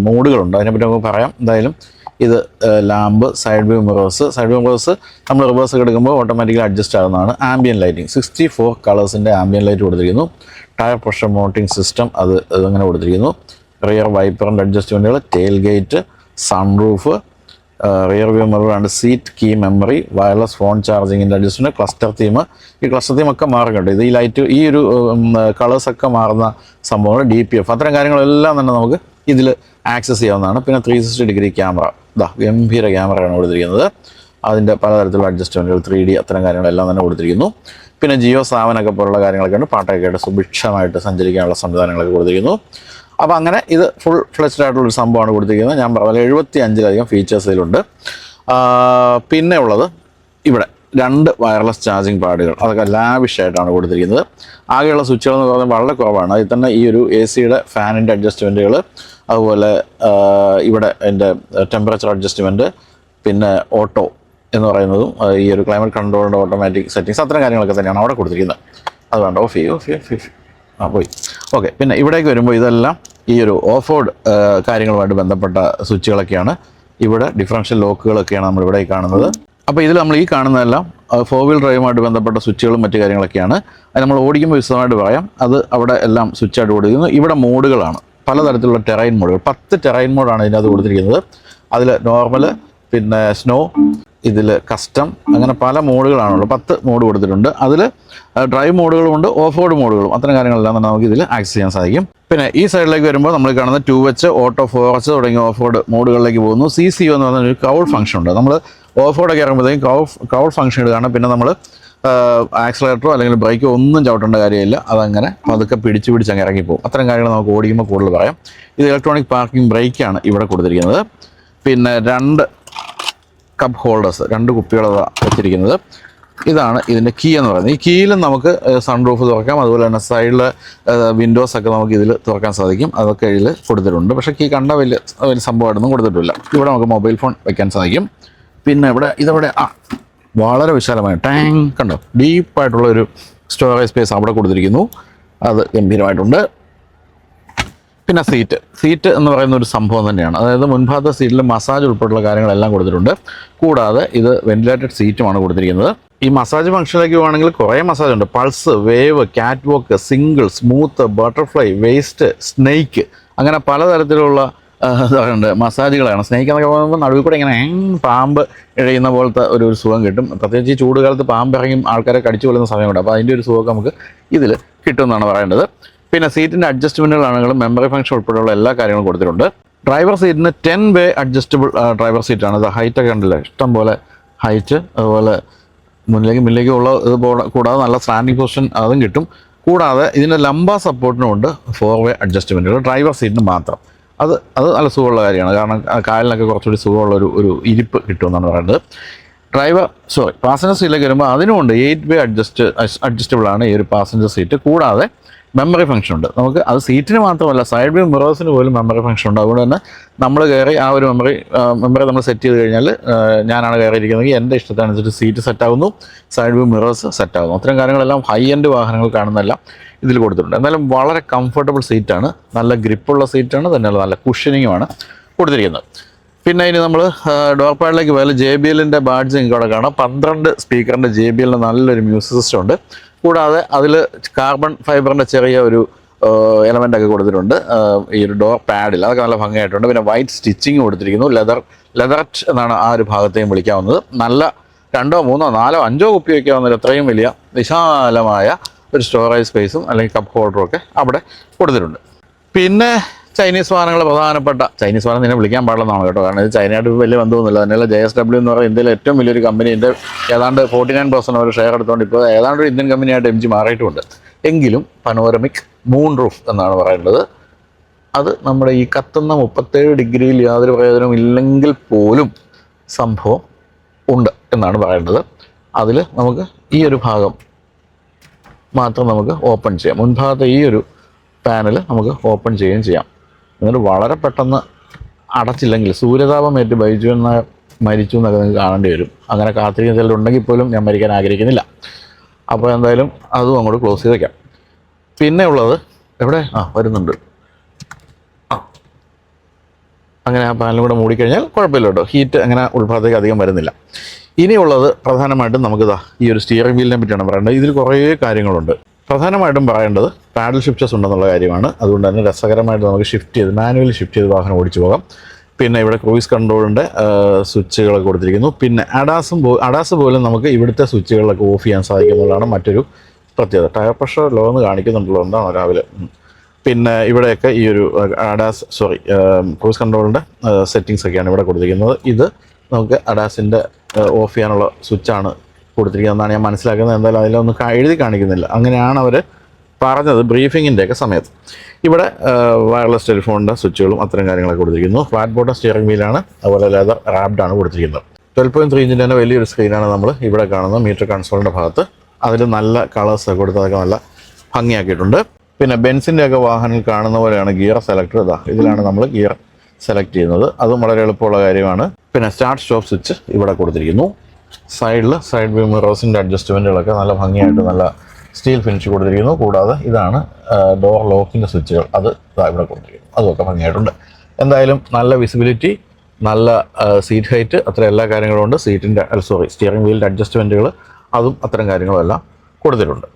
മോഡുകളുണ്ട്. അതിനെപ്പറ്റി നമുക്ക് പറയാം. എന്തായാലും ഇത് ലാമ്പ്, സൈഡ് വ്യൂ മിറേഴ്സ് നമ്മൾ റിവേഴ്സ് ഒക്കെ എടുക്കുമ്പോൾ ഓട്ടോമാറ്റിക്കലി അഡ്ജസ്റ്റ് ആകുന്നതാണ്. ആംബിയൻ ലൈറ്റിംഗ് 64 കളേഴ്സിൻ്റെ ആംബിയൻ ലൈറ്റ് കൊടുത്തിരിക്കുന്നു. ടയർ പ്രഷർ മോണിറ്ററിംഗ് സിസ്റ്റം അങ്ങനെ കൊടുത്തിരിക്കുന്നു. റിയർ വൈപ്പറിൻ്റെ അഡ്ജസ്റ്റ്മെൻറ്റുകൾ, tail gate, sunroof, rear view mirror and seat key memory, wireless phone ചാർജിങ്ങിൻ്റെ അഡ്ജസ്റ്റ്മെൻറ്റ്, ക്ലസ്റ്റർ തീമൊക്കെ മാറുന്നുണ്ട്. ഇത് ഈ ലൈറ്റ് ഈ ഒരു കളേഴ്സൊക്കെ മാറുന്ന സംഭവങ്ങൾ, DPF അത്തരം കാര്യങ്ങളെല്ലാം തന്നെ നമുക്ക് ഇതിൽ ആക്സസ് ചെയ്യാവുന്നതാണ്. പിന്നെ 360 ഡിഗ്രി ക്യാമറ, ഗംഭീര ക്യാമറയാണ് കൊടുത്തിരിക്കുന്നത്. അതിൻ്റെ പലതരത്തിലുള്ള അഡ്ജസ്റ്റ്മെൻറ്റുകൾ, 3D അത്തരം കാര്യങ്ങളെല്ലാം തന്നെ കൊടുത്തിരിക്കുന്നു. പിന്നെ ജിയോ സാവനൊക്കെ പോലുള്ള കാര്യങ്ങളൊക്കെ ഉണ്ട്. പാട്ടൊക്കെ ആയിട്ട് സുഭിക്ഷമായിട്ട് സഞ്ചരിക്കാനുള്ള സംവിധാനങ്ങളൊക്കെ കൊടുത്തിരിക്കുന്നു. അപ്പോൾ അങ്ങനെ ഇത് ഫുൾ ഫ്ലെഷ്ഡ് ആയിട്ടുള്ളൊരു സംഭവമാണ് കൊടുത്തിരിക്കുന്നത്. ഞാൻ പറഞ്ഞ 75-ലധികം ഫീച്ചേഴ്സ് ഇതിലുണ്ട്. പിന്നെ ഉള്ളത് ഇവിടെ 2 വയർലെസ് ചാർജിങ് പാഡുകൾ, അതൊക്കെ ലാവിഷായിട്ടാണ് കൊടുത്തിരിക്കുന്നത്. ആകെയുള്ള സ്വിച്ചുകൾ എന്ന് പറഞ്ഞാൽ വളരെ കുറവാണ്. അതിൽ തന്നെ ഈ ഒരു AC-യുടെ ഫാനിൻ്റെ അഡ്ജസ്റ്റ്മെൻറ്റുകൾ, അതുപോലെ ഇവിടെ അതിൻ്റെ ടെമ്പറേച്ചർ അഡ്ജസ്റ്റ്മെൻറ്റ്, പിന്നെ ഓട്ടോ എന്ന് പറയുന്നതും ഈ ഒരു ക്ലൈമറ്റ് കൺട്രോളിൻ്റെ ഓട്ടോമാറ്റിക് സെറ്റിങ്സ്, അത്തരം കാര്യങ്ങളൊക്കെ തന്നെയാണ് അവിടെ കൊടുത്തിരിക്കുന്നത്. അത് വേണ്ട, ഓഫ് ചെയ്യും. പോയി. ഓക്കെ. പിന്നെ ഇവിടേക്ക് വരുമ്പോൾ ഇതെല്ലാം ഈ ഒരു ഓഫ് റോഡ് കാര്യങ്ങളുമായിട്ട് ബന്ധപ്പെട്ട സ്വിച്ചുകളൊക്കെയാണ്. ഇവിടെ ഡിഫറൻഷ്യൽ ലോക്കുകളൊക്കെയാണ് നമ്മളിവിടെ കാണുന്നത്. അപ്പോൾ ഇതിൽ നമ്മൾ ഈ കാണുന്നതെല്ലാം 4 വീൽ ഡ്രൈവുമായിട്ട് ബന്ധപ്പെട്ട സ്വിച്ചുകളും മറ്റു കാര്യങ്ങളൊക്കെയാണ്. അത് നമ്മൾ ഓടിക്കുമ്പോൾ വിശദമായിട്ട് പറയാം. അത് അവിടെ എല്ലാം സ്വിച്ചായിട്ട് കൊടുത്തിരിക്കുന്നു. ഇവിടെ മോഡുകളാണ്, പലതരത്തിലുള്ള ടെറൈൻ മോഡുകൾ. 10 ടെറൈൻ മോഡാണ് ഇതിനകത്ത് കൊടുത്തിരിക്കുന്നത്. അതിൽ നോർമൽ, പിന്നെ സ്നോ, ഇതിൽ കസ്റ്റം, അങ്ങനെ പല മോഡുകളാണുള്ളത്. 10 മോഡ് കൊടുത്തിട്ടുണ്ട്. അതിൽ ഡ്രൈവ് മോഡുകളുമുണ്ട്, ഓഫ് റോഡ് മോഡുകളും, അത്തരം കാര്യങ്ങളെല്ലാം തന്നെ നമുക്ക് ഇതിൽ ആക്സസ് ചെയ്യാൻ സാധിക്കും. പിന്നെ ഈ സൈഡിലേക്ക് വരുമ്പോൾ നമ്മൾ കാണുന്ന 2H, ഓട്ടോ, 4H തുടങ്ങിയ ഓഫ് റോഡ് മോഡുകളിലേക്ക് പോകുന്നു. CCO എന്ന് പറഞ്ഞൊരു കൗൾ ഫംഗ്ഷൻ ഉണ്ട്. നമ്മൾ ഓഫ് റോഡൊക്കെ ഇറങ്ങുമ്പോഴത്തേക്കും കൗൾ ഫംഗ്ഷൻ ഇടുകയാണ്. പിന്നെ നമ്മൾ ആക്സിലറേറ്ററോ അല്ലെങ്കിൽ ബ്രേക്കോ ഒന്നും ചവിട്ടേണ്ട കാര്യമില്ല. അതങ്ങനെ പതുക്കെ പിടിച്ച് അങ്ങ് ഇറങ്ങിപ്പോകും. അത്തരം കാര്യങ്ങൾ നമുക്ക് ഓടിക്കുമ്പോൾ കൂടുതൽ പറയാം. ഇത് ഇലക്ട്രോണിക് പാർക്കിംഗ് ബ്രേക്കാണ് ഇവിടെ കൊടുത്തിരിക്കുന്നത്. പിന്നെ 2 കപ്പ് ഹോൾഡേഴ്സ്, 2 കുപ്പികൾ വെച്ചിരിക്കുന്നത്. ഇതാണ് ഇതിൻ്റെ കീ എന്ന് പറയുന്നത്. ഈ കീയിലും നമുക്ക് സൺറൂഫ് തുറക്കാം, അതുപോലെ തന്നെ സൈഡിലെ വിൻഡോസൊക്കെ നമുക്ക് ഇതിൽ തുറക്കാൻ സാധിക്കും. അതൊക്കെ ഇതിൽ കൊടുത്തിട്ടുണ്ട്. പക്ഷേ കീ കണ്ട വലിയ സംഭവമായിട്ടൊന്നും കൊടുത്തിട്ടില്ല. ഇവിടെ നമുക്ക് മൊബൈൽ ഫോൺ വയ്ക്കാൻ സാധിക്കും. പിന്നെ ഇതവിടെ വളരെ വിശാലമായ ടാങ്ക് കണ്ടോ, ഡീപ്പായിട്ടുള്ളൊരു സ്റ്റോറേജ് സ്പേസ് അവിടെ കൊടുത്തിരിക്കുന്നു. അത് ഗംഭീരമായിട്ടുണ്ട്. പിന്നെ സീറ്റ് എന്ന് പറയുന്ന ഒരു സംഭവം തന്നെയാണ്. അതായത് മുൻഭാഗത്തെ സീറ്റിൽ മസാജ് ഉൾപ്പെടെയുള്ള കാര്യങ്ങളെല്ലാം കൊടുത്തിട്ടുണ്ട്. കൂടാതെ ഇത് വെന്റിലേറ്റഡ് സീറ്റുമാണ് കൊടുത്തിരിക്കുന്നത്. ഈ മസാജ് ഫംഗ്ഷനിലേക്ക് പോകുകയാണെങ്കിൽ കുറേ മസാജ് ഉണ്ട്. പൾസ്, വേവ്, കാറ്റ് walk, single, smooth, butterfly, waist, snake, അങ്ങനെ പലതരത്തിലുള്ള ഉണ്ട് മസാജുകളാണ്. സ്നേക്ക് എന്നൊക്കെ പറയുമ്പോൾ നടുവിൽ കൂടെ ഇങ്ങനെ പാമ്പ് ഇഴയുന്ന പോലത്തെ ഒരു സുഖം കിട്ടും. പ്രത്യേകിച്ച് ഈ ചൂടുകാലത്ത് പാമ്പ് ഇറങ്ങി ആൾക്കാരെ കടിച്ചു കൊള്ളുന്ന സമയമുണ്ട്. അപ്പോൾ അതിൻ്റെ ഒരു സുഖമൊക്കെ നമുക്ക് ഇതിൽ കിട്ടുമെന്നാണ് പറയേണ്ടത്. പിന്നെ സീറ്റിൻ്റെ അഡ്ജസ്റ്റ്മെൻറ്റുകളാണെങ്കിലും മെമ്മറി ഫംഗ്ഷൻ ഉൾപ്പെടെയുള്ള എല്ലാ കാര്യങ്ങളും കൊടുത്തിട്ടുണ്ട്. ഡ്രൈവർ സീറ്റിന് 10 വേ അഡ്ജസ്റ്റബിൾ ഡ്രൈവർ സീറ്റാണ്. ഇത് ഹൈറ്റൊക്കെ ഉണ്ടല്ലോ, ഇഷ്ടം പോലെ ഹൈറ്റ്, അതുപോലെ മുന്നിലേക്ക് ഉള്ള കൂടാതെ നല്ല സ്റ്റാൻഡിങ് പൊസിഷൻ അതും കിട്ടും. കൂടാതെ ഇതിൻ്റെ ലംബ സപ്പോർട്ടിനുമുണ്ട് 4 വേ അഡ്ജസ്റ്റ്മെൻറ്റുകൾ ഡ്രൈവർ സീറ്റിന് മാത്രം. അത് നല്ല സുഖമുള്ള കാര്യമാണ്. കാരണം കാലിനൊക്കെ കുറച്ചുകൂടി സുഖമുള്ള ഒരു ഇരിപ്പ് കിട്ടുമെന്നാണ് പറയുന്നത്. പാസഞ്ചർ സീറ്റിലേക്ക് വരുമ്പോൾ അതിനുമുണ്ട് 8 വേ അഡ്ജസ്റ്റബിളാണ് ഈ ഒരു പാസഞ്ചർ സീറ്റ്. കൂടാതെ മെമ്മറി ഫംഗ്ഷൻ ഉണ്ട്. നമുക്ക് അത് സീറ്റിന് മാത്രമല്ല, സൈഡ് വ്യൂ മിറേഴ്സിന് പോലും മെമ്മറി ഫംഗ്ഷൻ ഉണ്ട്. അതുകൊണ്ട് തന്നെ നമ്മൾ കയറി ആ ഒരു മെമ്മറി നമ്മൾ സെറ്റ് ചെയ്ത് കഴിഞ്ഞാൽ, ഞാനാണ് കയറിയിരിക്കുന്നതെങ്കിൽ എൻ്റെ ഇഷ്ടത്തിനനുസരിച്ച് സീറ്റ് സെറ്റാകുന്നു, സൈഡ് വ്യൂ മിറേഴ്സ് സെറ്റാകുന്നു. അത്തരം കാര്യങ്ങളെല്ലാം ഹൈ എൻഡ് വാഹനങ്ങൾ കാണുന്നതെല്ലാം ഇതിൽ കൊടുത്തിട്ടുണ്ട്. എന്നാലും വളരെ കംഫർട്ടബിൾ സീറ്റാണ്, നല്ല ഗ്രിപ്പുള്ള സീറ്റാണ്, തന്നെയല്ല നല്ല കുഷനിങ്ങുമാണ് കൊടുത്തിരിക്കുന്നത്. പിന്നെ ഇനി നമ്മൾ ഡോർ പാഡിലേക്ക് പോയാൽ JBLൻ്റെ ബാഡ്ജ് നിങ്ങൾക്ക് അവിടെ കാണാം. 12 സ്പീക്കറിൻ്റെ JBLൻ്റെ നല്ലൊരു മ്യൂസിക് സിസ്റ്റം ഉണ്ട്. കൂടാതെ അതിൽ കാർബൺ ഫൈബറിൻ്റെ ചെറിയ ഒരു എലമെൻ്റൊക്കെ കൊടുത്തിട്ടുണ്ട് ഈ ഒരു ഡോർ പാഡിൽ. അതൊക്കെ നല്ല ഭംഗിയായിട്ടുണ്ട്. പിന്നെ വൈറ്റ് സ്റ്റിച്ചിങ് കൊടുത്തിരിക്കുന്നു. ലെതർറ്റ് എന്നാണ് ആ ഒരു ഭാഗത്തെയും വിളിക്കാവുന്നത്. നല്ല 2, 3, 4, 5 കുപ്പി വയ്ക്കാവുന്ന അത്രയും വലിയ വിശാലമായ ഒരു സ്റ്റോറേജ് സ്പേസും അല്ലെങ്കിൽ കപ്പ് ഹോൾഡറും ഒക്കെ അവിടെ കൊടുത്തിട്ടുണ്ട്. പിന്നെ ചൈനീസ് വാഹനങ്ങൾ, പ്രധാനപ്പെട്ട ചൈനീസ് വാഹനം തന്നെ വിളിക്കാൻ പാടില്ലെന്നാണ് കേട്ടോ. കാരണം ഇത് ചൈനയായിട്ട് വലിയ ബന്ധമൊന്നുമില്ല. തന്നെയല്ല JSW എന്ന് പറയുന്നത് ഇന്ത്യയിലെ ഏറ്റവും വലിയൊരു കമ്പനീൻ്റെ ഏതാണ്ട് 49% അവർ ഷെയർ എടുത്തുകൊണ്ട് ഇപ്പോൾ ഏതാണ്ട് ഒരു ഇന്ത്യൻ കമ്പനിയായിട്ട് MG മാറിയിട്ടുമുണ്ട്. എങ്കിലും പനോരമിക് മൂൺ റൂഫ് എന്നാണ് പറയുന്നത്. അത് നമ്മുടെ ഈ കത്തുന്ന 37 ഡിഗ്രിയിൽ യാതൊരു പ്രയോജനവും ഇല്ലെങ്കിൽ പോലും സംഭവം ഉണ്ട് എന്നാണ് പറയേണ്ടത്. അതിൽ നമുക്ക് ഈ ഒരു ഭാഗം മാത്രം നമുക്ക് ഓപ്പൺ ചെയ്യാം. മുൻഭാഗത്തെ ഈ ഒരു പാനൽ നമുക്ക് ഓപ്പൺ ചെയ്യുകയും ചെയ്യാം. എന്നിട്ട് വളരെ പെട്ടെന്ന് അടച്ചില്ലെങ്കിൽ സൂര്യതാപം ഏറ്റ് ബൈജു എന്ന മരിച്ചു എന്നൊക്കെ നിങ്ങൾക്ക് കാണേണ്ടി വരും. അങ്ങനെ കാത്തിരിക്കുന്ന ചിലരുണ്ടെങ്കിൽ പോലും ഞാൻ മരിക്കാൻ ആഗ്രഹിക്കുന്നില്ല. അപ്പോൾ എന്തായാലും അതും അങ്ങോട്ട് ക്ലോസ് ചെയ്ത് വയ്ക്കാം. പിന്നെ ഉള്ളത് എവിടെ വരുന്നുണ്ട്. അങ്ങനെ ആ പാനലും കൂടെ മൂടിക്കഴിഞ്ഞാൽ കുഴപ്പമില്ല കേട്ടോ. ഹീറ്റ് അങ്ങനെ ഉൾഭാഗത്തേക്ക് അധികം വരുന്നില്ല. ഇനിയുള്ളത് പ്രധാനമായിട്ടും നമുക്കിതാ ഈ ഒരു സ്റ്റിയറിംഗ് വീലിനെ പറ്റിയാണ് പറയേണ്ടത്. ഇതിൽ കുറേ കാര്യങ്ങളുണ്ട്. പ്രധാനമായിട്ടും പറയേണ്ടത് പാഡൽ ഷിഫ്റ്റേഴ്സ് ഉണ്ടെന്നുള്ള കാര്യമാണ്. അതുകൊണ്ട് തന്നെ രസകരമായിട്ട് നമുക്ക് മാനുവലി ഷിഫ്റ്റ് ചെയ്ത് വാഹനം ഓടിച്ചു പോകാം. പിന്നെ ഇവിടെ ക്രൂയിസ് കൺട്രോളിൻ്റെ സ്വിച്ചുകളൊക്കെ കൊടുത്തിരിക്കുന്നു. പിന്നെ അഡാസ് പോലും നമുക്ക് ഇവിടുത്തെ സ്വിച്ചുകളിലൊക്കെ ഓഫ് ചെയ്യാൻ സാധിക്കുന്നുള്ളതാണ് മറ്റൊരു പ്രത്യേകത. ടയർ പ്രഷർ ലോ എന്ന് കാണിക്കുന്നുണ്ടല്ലോ, എന്താണോ രാവിലെ. പിന്നെ ഇവിടെയൊക്കെ ഈ ഒരു ക്രൂയിസ് കൺട്രോളിൻ്റെ സെറ്റിങ്സ് ഒക്കെയാണ് ഇവിടെ കൊടുത്തിരിക്കുന്നത്. ഇത് നമുക്ക് അഡാസിൻ്റെ ഓഫ് ചെയ്യാനുള്ള സ്വിച്ചാണ് കൊടുത്തിരിക്കുന്നതെന്നാണ് ഞാൻ മനസ്സിലാക്കുന്നത്. എന്തായാലും അതിലൊന്നും എഴുതി കാണിക്കുന്നില്ല. അങ്ങനെയാണ് അവർ പറഞ്ഞത് ബ്രീഫിങ്ങിൻ്റെയൊക്കെ സമയത്ത്. ഇവിടെ വയർലെസ് ടെലിഫോണിൻ്റെ സ്വിച്ചുകളും അത്തരം കാര്യങ്ങളൊക്കെ കൊടുത്തിരിക്കുന്നു. ഫ്ലാറ്റ് ബോട്ടം സ്റ്റിയറിംഗ് വീലാണ്, അതുപോലെ ലെതർ റാപ്ഡാണ് കൊടുത്തിരിക്കുന്നത്. 12.3 ഇഞ്ചിൻ്റെ തന്നെ വലിയൊരു സ്ക്രീനാണ് നമ്മൾ ഇവിടെ കാണുന്നത് മീറ്റർ കൺസോളിൻ്റെ ഭാഗത്ത്. അതിൽ നല്ല കളേഴ്സൊക്കെ കൊടുത്തതൊക്കെ നല്ല ഭംഗിയാക്കിയിട്ടുണ്ട്. പിന്നെ ബെൻസിൻ്റെയൊക്കെ വാഹനങ്ങൾ കാണുന്ന പോലെയാണ് ഗിയർ സെലക്ടർ. ഇതിലാണ് നമ്മൾ ഗിയർ സെലക്ട് ചെയ്യുന്നത്. അതും വളരെ എളുപ്പമുള്ള കാര്യമാണ്. പിന്നെ സ്റ്റാർട്ട് സ്റ്റോപ്പ് സ്വിച്ച് ഇവിടെ കൊടുത്തിരിക്കുന്നു. സൈഡ് വ്യൂ മിറേഴ്സിൻ്റെ അഡ്ജസ്റ്റ്മെൻറ്റുകളൊക്കെ നല്ല ഭംഗിയായിട്ട് നല്ല സ്റ്റീൽ ഫിനിഷ് കൊടുത്തിരിക്കുന്നു. കൂടാതെ ഇതാണ് ഡോർ ലോക്കിൻ്റെ സ്വിച്ചുകൾ, അത് ഇവിടെ കൊടുത്തിരിക്കുന്നു. അതുമൊക്കെ ഭംഗിയായിട്ടുണ്ട്. എന്തായാലും നല്ല വിസിബിലിറ്റി, നല്ല സീറ്റ് ഹൈറ്റ്, അത്ര എല്ലാ കാര്യങ്ങളും ഉണ്ട്. സ്റ്റിയറിംഗ് വീലിൻ്റെ അഡ്ജസ്റ്റ്മെൻറ്റുകൾ, അതും അത്തരം കാര്യങ്ങളെല്ലാം കൊടുത്തിട്ടുണ്ട്.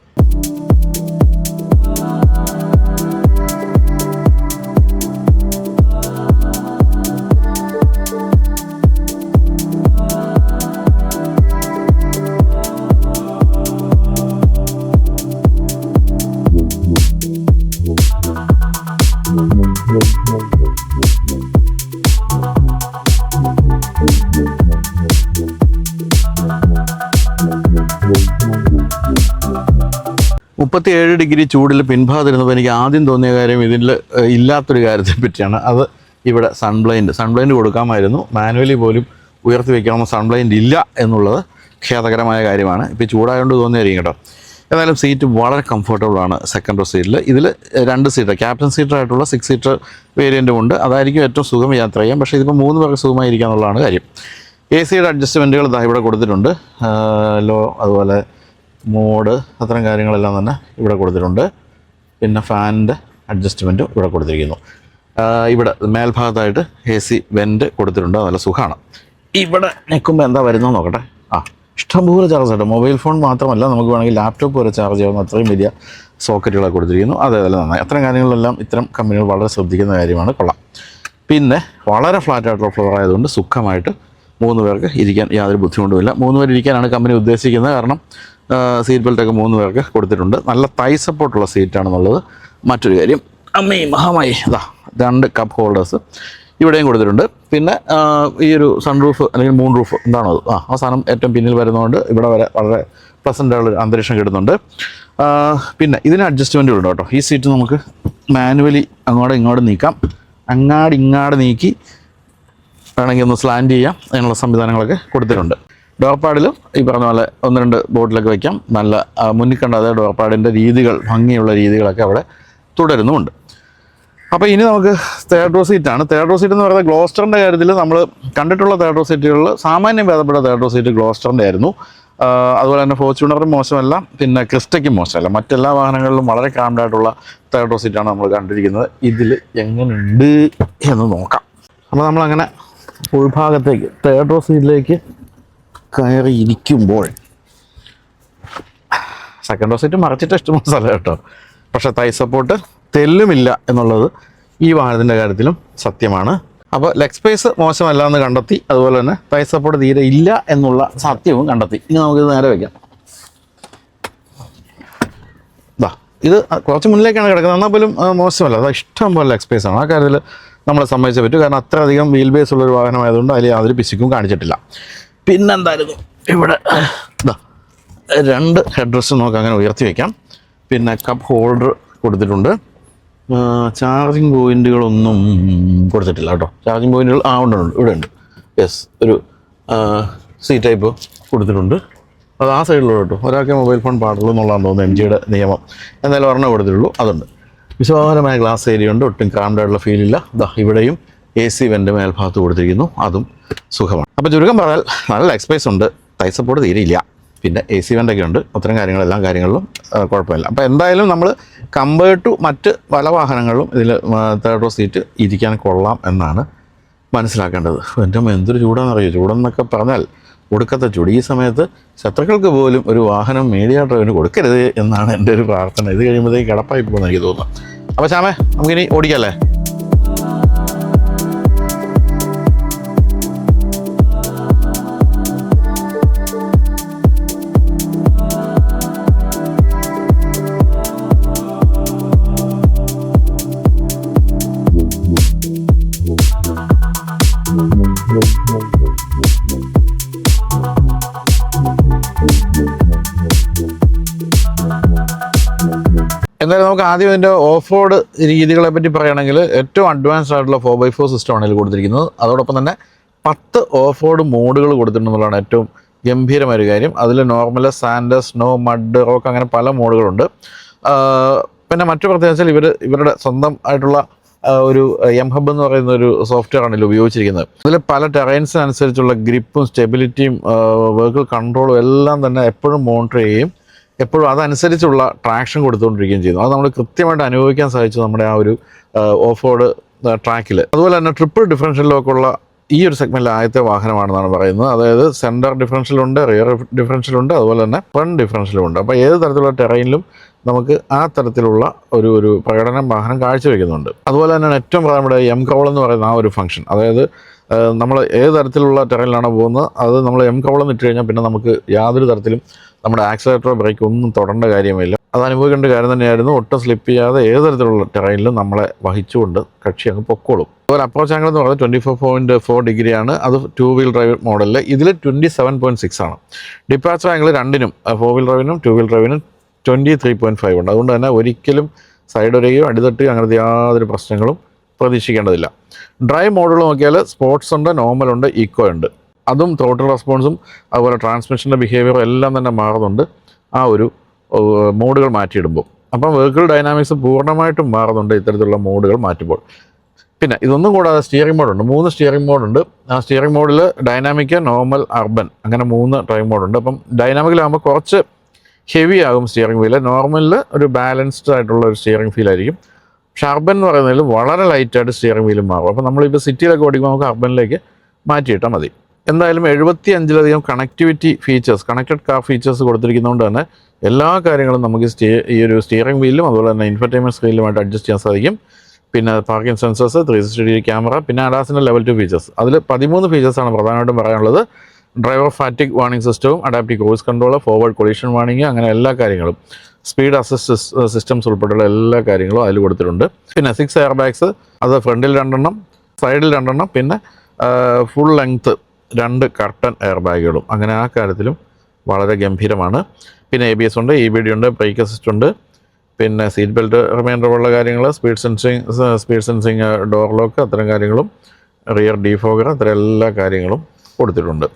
മുപ്പത്തിയേഴ് ഡിഗ്രി ചൂടിൽ പിൻഭാഗത്തിരുന്നപ്പോൾ എനിക്ക് ആദ്യം തോന്നിയ കാര്യം ഇതിൽ ഇല്ലാത്തൊരു കാര്യത്തെ പറ്റിയാണ്. അത് ഇവിടെ സൺബ്ലൈൻഡ് കൊടുക്കാമായിരുന്നു. മാനുവലി പോലും ഉയർത്തി വയ്ക്കണമെന്ന് സൺബ്ലൈൻഡ് ഇല്ല എന്നുള്ളത് ഖേദകരമായ കാര്യമാണ്. ഇപ്പോൾ ചൂടായതുകൊണ്ട് തോന്നിയായിരിക്കും കേട്ടോ. ഏതായാലും സീറ്റ് വളരെ കംഫർട്ടബിളാണ് സെക്കൻഡ് റോ സീറ്റിൽ. ഇതിൽ 2 സീറ്റർ, ക്യാപ്റ്റൻ സീറ്ററായിട്ടുള്ള 6 സീറ്റർ വേരിയൻറ്റും ഉണ്ട്. അതായിരിക്കും ഏറ്റവും സുഖം യാത്ര ചെയ്യാം. പക്ഷേ ഇതിപ്പോൾ 3 പേർക്ക് സുഖമായിരിക്കുക എന്നുള്ളതാണ് കാര്യം. AC-യുടെ അഡ്ജസ്റ്റ്മെൻറ്റുകൾ ഇവിടെ കൊടുത്തിട്ടുണ്ട്. ലോ, അതുപോലെ മോഡ്, അത്തരം കാര്യങ്ങളെല്ലാം തന്നെ ഇവിടെ കൊടുത്തിട്ടുണ്ട്. പിന്നെ ഫാനിൻ്റെ അഡ്ജസ്റ്റ്മെൻറ്റും ഇവിടെ കൊടുത്തിരിക്കുന്നു. ഇവിടെ മേൽഭാഗത്തായിട്ട് AC വെൻറ്റ് കൊടുത്തിട്ടുണ്ട്. നല്ല സുഖമാണ്. ഇവിടെ നിൽക്കുമ്പോൾ എന്താ വരുന്നത് നോക്കട്ടെ. ഇഷ്ടംപോലെ ചാർജ് ആയിട്ട് മൊബൈൽ ഫോൺ മാത്രമല്ല, നമുക്ക് വേണമെങ്കിൽ ലാപ്ടോപ്പ് വരെ ചാർജ് ചെയ്യാവുന്ന അത്രയും വലിയ സോക്കറ്റുകളൊക്കെ കൊടുത്തിരിക്കുന്നു. അതേപോലെ നന്നായി. അത്തരം കാര്യങ്ങളിലെല്ലാം ഇത്തരം കമ്പനികൾ വളരെ ശ്രദ്ധിക്കുന്ന കാര്യമാണ്. കൊള്ളാം. പിന്നെ വളരെ ഫ്ലാറ്റായിട്ടുള്ള ഫ്ലോർ ആയതുകൊണ്ട് സുഖമായിട്ട് 3 പേർക്ക് ഇരിക്കാൻ യാതൊരു ബുദ്ധിമുട്ടുമില്ല. 3 പേർ ഇരിക്കാനാണ് കമ്പനി ഉദ്ദേശിക്കുന്നത്. കാരണം സീറ്റ് ബെൽറ്റൊക്കെ 3 പേർക്ക് കൊടുത്തിട്ടുണ്ട്. നല്ല തൈ സപ്പോർട്ടുള്ള സീറ്റാണെന്നുള്ളത് മറ്റൊരു കാര്യം. മഹാമായി 2 കപ്പ് ഹോൾഡേഴ്സ് ഇവിടെയും കൊടുത്തിട്ടുണ്ട്. പിന്നെ ഈ ഒരു സൺറൂഫ് അല്ലെങ്കിൽ മൂൺ റൂഫ് എന്താണോ അത്, ആ സാധനം ഏറ്റവും പിന്നിൽ വരുന്നതുകൊണ്ട് ഇവിടെ വരെ വളരെ പ്ലസൻ്റായുള്ളൊരു അന്തരീക്ഷം കിട്ടുന്നുണ്ട്. പിന്നെ ഇതിന് അഡ്ജസ്റ്റ്മെൻറ്റുകളുണ്ട് കേട്ടോ. ഈ സീറ്റ് നമുക്ക് മാനുവലി അങ്ങോട്ട് നീക്കാം, ഇങ്ങാട് നീക്കി വേണമെങ്കിൽ ഒന്ന് സ്ലാൻഡ് ചെയ്യാം. അതിനുള്ള സംവിധാനങ്ങളൊക്കെ കൊടുത്തിട്ടുണ്ട്. ഡോർ പാഡിലും ഈ പറഞ്ഞ പോലെ 1-2 ബോട്ടിലൊക്കെ വയ്ക്കാം. നല്ല മുന്നിൽ കണ്ട അതേ ഡോർ പാഡിൻ്റെ രീതികൾ, ഭംഗിയുള്ള രീതികളൊക്കെ അവിടെ തുടരുന്നുമുണ്ട്. അപ്പോൾ ഇനി നമുക്ക് തേർഡ് റോ സീറ്റാണ്. തേർഡ് റോ സീറ്റ് എന്ന് പറയുന്നത് ഗ്ലോസ്റ്ററിൻ്റെ കാര്യത്തിൽ നമ്മൾ കണ്ടിട്ടുള്ള തേർഡ് റോ സീറ്റുകളിൽ സാമാന്യം ഭേദപ്പെട്ട തേർഡ് റോ സീറ്റ് ഗ്ലോസ്റ്ററിൻ്റെ ആയിരുന്നു. അതുപോലെ തന്നെ ഫോർച്യൂണറും മോശമല്ല, പിന്നെ ക്രിസ്റ്റയ്ക്കും മോശമല്ല. മറ്റെല്ലാ വാഹനങ്ങളിലും വളരെ കാംഡായിട്ടുള്ള തേർഡ് റോ സീറ്റാണ് നമ്മൾ കണ്ടിരിക്കുന്നത്. ഇതിൽ എങ്ങനെയുണ്ട് എന്ന് നോക്കാം. അപ്പോൾ നമ്മളങ്ങനെ ഉൾഭാഗത്തേക്ക് തേർഡ് റോ സീറ്റിലേക്ക് കയറി ഇരിക്കുമ്പോൾ സെക്കൻഡ് റോ സീറ്റ് മറച്ചിട്ട് ഇഷ്ടമുള്ള സ്ഥലം കേട്ടോ. പക്ഷേ തൈ സപ്പോർട്ട് തെല്ലുമില്ല എന്നുള്ളത് ഈ വാഹനത്തിൻ്റെ കാര്യത്തിലും സത്യമാണ്. അപ്പോൾ ലെഗ് സ്പേസ് മോശമല്ല എന്ന് കണ്ടെത്തി, അതുപോലെ തന്നെ തൈ സപ്പോർട്ട് തീരെ ഇല്ല എന്നുള്ള സത്യവും കണ്ടെത്തി. ഇനി നമുക്കിത് നേരെ വയ്ക്കാം. ഇത് കുറച്ച് മുന്നിലേക്കാണ് കിടക്കുന്നത്, എന്നാൽ പോലും മോശമല്ല. അത് ഇഷ്ടം പോലെ ലെഗ് സ്പേസ് ആണ്. ആ കാര്യത്തിൽ നമ്മളെ സമ്മതിച്ചേ പറ്റൂ. കാരണം അത്രയധികം വീൽ ബേസ് ഉള്ളൊരു വാഹനമായതുകൊണ്ട് അതിൽ യാതൊരു പിശുക്കും കാണിച്ചിട്ടില്ല. പിന്നെന്തായിരുന്നു ഇവിടെ 2 ഹെഡ് റെസ്റ്റ് നമുക്ക് അങ്ങനെ ഉയർത്തി വയ്ക്കാം. പിന്നെ കപ്പ് ഹോൾഡർ കൊടുത്തിട്ടുണ്ട്. ചാർജിങ് പോയിൻറ്റുകളൊന്നും കൊടുത്തിട്ടില്ല കേട്ടോ. ചാർജിങ് പോയിൻറ്റുകൾ ഉണ്ട്, ഇവിടെ ഉണ്ട്. യെസ്, ഒരു സി ടൈപ്പ് കൊടുത്തിട്ടുണ്ട്. അത് ആ സൈഡിലുള്ള കേട്ടോ. ഒരാൾക്ക് മൊബൈൽ ഫോൺ പാടുള്ളൂ എന്നുള്ളതാണ് തോന്നുന്നു MGയുടെ നിയമം. എന്തായാലും ഒരെണ്ണം കൊടുത്തിട്ടുള്ളൂ, അതുണ്ട്. വിശാലമായ ഗ്ലാസ് ഏരിയ ഉണ്ട്, ഒട്ടും കാംഡായിട്ടുള്ള ഫീലില്ല. ഇവിടെയും AC വെൻ്റ് മേൽഭാഗത്ത് കൊടുത്തിരിക്കുന്നു, അതും സുഖമാണ്. അപ്പോൾ ചുരുക്കം പറഞ്ഞാൽ നല്ല എക്സ്പേസ് ഉണ്ട്, തൈ സപ്പോർട്ട് തീരെയില്ല. പിന്നെ AC വെൻ്റൊക്കെ ഉണ്ട്. അത്തരം കാര്യങ്ങളിലും കുഴപ്പമില്ല. അപ്പോൾ എന്തായാലും നമ്മൾ കമ്പയർഡ് ടു മറ്റ് പല വാഹനങ്ങളിലും ഇതിൽ തേർഡ് റോ സീറ്റ് ഇരിക്കാൻ കൊള്ളാം എന്നാണ് മനസ്സിലാക്കേണ്ടത്. എൻ്റെ എന്തൊരു ചൂടാണെന്നറിയോ. ചൂടെന്നൊക്കെ പറഞ്ഞാൽ ഒടുക്കത്തെ ചൂട്. ഈ സമയത്ത് ശത്രുക്കൾക്ക് പോലും ഒരു വാഹനം മീഡിയ ഡ്രൈവിന് കൊടുക്കരുത് എന്നാണ് എൻ്റെ ഒരു പ്രാർത്ഥന. ഇത് കഴിയുമ്പോഴത്തേക്ക് കിടപ്പായി പോകുമെന്ന് എനിക്ക് തോന്നുന്നു. അപ്പോൾ ശ്യാമേ, നമുക്കിനി ഓടിക്കല്ലേ? എന്തായാലും നമുക്ക് ആദ്യം ഇതിൻ്റെ ഓഫ് റോഡ് രീതികളെ പറ്റി പറയുകയാണെങ്കിൽ ഏറ്റവും അഡ്വാൻസ്ഡ് ആയിട്ടുള്ള 4x4 സിസ്റ്റമാണ് ഇതിൽ കൊടുത്തിരിക്കുന്നത്. അതോടൊപ്പം തന്നെ 10 ഓഫ് റോഡ് മോഡുകൾ കൊടുത്തിട്ടുണ്ടെന്നുള്ളതാണ് ഏറ്റവും ഗംഭീരമായൊരു കാര്യം. അതിൽ normal, sand, snow, mud, rock അങ്ങനെ പല മോഡുകളുണ്ട്. പിന്നെ മറ്റു പ്രത്യേകത വെച്ചാൽ ഇവരുടെ സ്വന്തം ആയിട്ടുള്ള ഒരു എംഹബ് എന്ന് പറയുന്ന ഒരു സോഫ്റ്റ്വെയർ ആണ് ഇതിൽ ഉപയോഗിച്ചിരിക്കുന്നത്. അതിൽ പല ടെറൈൻസിനനുസരിച്ചുള്ള ഗ്രിപ്പും സ്റ്റെബിലിറ്റിയും വെഹിക്കിൾ കൺട്രോളും എല്ലാം തന്നെ എപ്പോഴും മോണിറ്റർ ചെയ്യുകയും എപ്പോഴും അതനുസരിച്ചുള്ള ട്രാക്ഷൻ കൊടുത്തുകൊണ്ടിരിക്കുകയും ചെയ്യുന്നു. അത് നമ്മൾ കൃത്യമായിട്ട് അനുഭവിക്കാൻ സാധിച്ചു നമ്മുടെ ആ ഒരു ഓഫ് റോഡ് ട്രാക്കിൽ. അതുപോലെ തന്നെ ട്രിപ്പിൾ ഡിഫറൻഷ്യൽ ലോക്കുള്ള ഈ ഒരു സെഗ്മെൻറ്റിൽ ആദ്യത്തെ വാഹനമാണെന്നാണ് പറയുന്നത്. അതായത് സെൻറ്റർ ഡിഫറൻഷ്യലുണ്ട്, റിയർ ഡിഫറൻഷ്യലുണ്ട്, അതുപോലെ തന്നെ ഫ്രണ്ട് ഡിഫറൻഷ്യലുമുണ്ട്. അപ്പോൾ ഏത് തരത്തിലുള്ള ടെറൈനിലും നമുക്ക് ആ തരത്തിലുള്ള ഒരു പ്രകടനം വാഹനം കാഴ്ചവെക്കുന്നുണ്ട്. അതുപോലെ തന്നെയാണ് ഏറ്റവും പ്രധാനപ്പെട്ട എം കൗൾ എന്ന് പറയുന്ന ആ ഒരു ഫംഗ്ഷൻ. അതായത് നമ്മൾ ഏത് തരത്തിലുള്ള ടെറൈനിലാണ് പോകുന്നത് അത് നമ്മൾ എം കൗളെന്ന് ഇട്ട് കഴിഞ്ഞാൽ പിന്നെ നമുക്ക് യാതൊരു തരത്തിലും നമ്മുടെ ആക്സിലേറ്ററോ ബ്രേക്ക് ഒന്നും തൊടേണ്ട കാര്യമില്ല. അത് അനുഭവിക്കേണ്ട കാര്യം തന്നെയായിരുന്നു. ഒട്ടും സ്ലിപ്പ് ചെയ്യാതെ ഏത് തരത്തിലുള്ള ടെറൈനിലും നമ്മളെ വഹിച്ചുകൊണ്ട് കക്ഷി അങ്ങ് പൊക്കോളും. അതുപോലെ അപ്രോച്ച് ആംഗിൾ എന്ന് പറയുന്നത് 24.4 ഡിഗ്രിയാണ്. അത് 2 വീൽ ഡ്രൈവ് മോഡലിൽ. ഇതിൽ 27.6 ആണ്. ഡിപ്പാച്ചർ ആംഗിൾ രണ്ടിനും 4 വീൽ ഡ്രൈവിനും 2 വീൽ ഡ്രൈവിനും 23.5 ഉണ്ട്. അതുകൊണ്ട് തന്നെ ഒരിക്കലും സൈഡ് വരികയോ അടിതട്ടുകയോ അങ്ങനത്തെ യാതൊരു പ്രശ്നങ്ങളും പ്രതീക്ഷിക്കേണ്ടതില്ല. ഡ്രൈവ് മോഡുകൾ നോക്കിയാൽ സ്പോർട്സ് ഉണ്ട്, നോർമൽ ഉണ്ട്, ഈക്കോ ഉണ്ട്. അതും ത്രോട്ടിൽ റെസ്പോൺസും അതുപോലെ ട്രാൻസ്മിഷൻ്റെ ബിഹേവിയറും എല്ലാം തന്നെ മാറുന്നുണ്ട് ആ ഒരു മോഡുകൾ മാറ്റിയിടുമ്പോൾ. അപ്പം വെഹിക്കിൾ ഡൈനാമിക്സ് പൂർണ്ണമായിട്ടും മാറുന്നുണ്ട് ഇത്തരത്തിലുള്ള മോഡുകൾ മാറ്റുമ്പോൾ. പിന്നെ ഇതൊന്നും കൂടാതെ സ്റ്റിയറിംഗ് മോഡുണ്ട്. 3 സ്റ്റിയറിംഗ് മോഡുണ്ട്. ആ സ്റ്റിയറിംഗ് മോഡിൽ ഡൈനാമിക്, നോർമൽ, അർബൻ അങ്ങനെ 3 ഡ്രൈവ് മോഡുണ്ട്. അപ്പം ഡൈനാമിക്കിലാകുമ്പോൾ കുറച്ച് ഹെവി ആകും സ്റ്റിയറിംഗ് വീല്. നോർമലിൽ ഒരു ബാലൻസ്ഡ് ആയിട്ടുള്ള ഒരു സ്റ്റിയറിംഗ് ഫീൽ ആയിരിക്കും. പക്ഷെ അർബൻ എന്ന് പറയുന്നതിൽ വളരെ ലൈറ്റായിട്ട് സ്റ്റിയറിംഗ് വീലും മാറും. അപ്പോൾ നമ്മളിപ്പോൾ സിറ്റിയിലൊക്കെ ഓടിക്കുമ്പോൾ നമുക്ക് അർബനിലേക്ക് മാറ്റിയിട്ടാൽ മതി. എന്തായാലും 75ലധികം connectivity features, connected car features കൊടുത്തിരിക്കുന്നതുകൊണ്ട് തന്നെ എല്ലാ കാര്യങ്ങളും നമുക്ക് ഈ ഒരു സ്റ്റിയറിംഗ് വീലിലും അതുപോലെ തന്നെ ഇൻഫർടൈൻമെൻറ്റ് സ്ക്രീനിലുമായിട്ട് അഡ്ജസ്റ്റ് ചെയ്യാൻ സാധിക്കും. പിന്നെ പാർക്കിംഗ് സെൻസേഴ്സ്, 360 ക്യാമറ, പിന്നെ അഡാസിൻ്റെ ലെവൽ 2 ഫീച്ചേഴ്സ്. അതിൽ 13 ഫീച്ചേഴ്സാണ് പ്രധാനമായിട്ടും പറയാനുള്ളത്. ഡ്രൈവർ ഫാറ്റിക് വാർണിംഗ് സിസ്റ്റവും adaptive cruise control, forward collision warning, അങ്ങനെ എല്ലാ കാര്യങ്ങളും, സ്പീഡ് അസിസ്റ്റ് സിസ്റ്റംസ് ഉൾപ്പെടെയുള്ള എല്ലാ കാര്യങ്ങളും അതിൽ കൊടുത്തിട്ടുണ്ട്. പിന്നെ 6 എയർ ബാഗ്സ്, അത് ഫ്രണ്ടിൽ 2 സൈഡിൽ 2 പിന്നെ ഫുൾ ലെങ്ത്ത് 2 കർട്ടൻ എയർ ബാഗുകളും. അങ്ങനെ ആ കാര്യത്തിലും വളരെ ഗംഭീരമാണ്. പിന്നെ ABS ഉണ്ട്, EBD ഉണ്ട്, ബ്രേക്ക് അസിസ്റ്റ് ഉണ്ട്, പിന്നെ സീറ്റ് ബെൽറ്റ് റിമൈൻഡർ ഉള്ള കാര്യങ്ങൾ, സ്പീഡ് സെൻസിങ്, ഡോർ ലോക്ക്, അത്തരം കാര്യങ്ങളും, റിയർ ഡീഫോഗർ, അത്തരം എല്ലാ കാര്യങ്ങളും കൊടുത്തിട്ടുണ്ട്.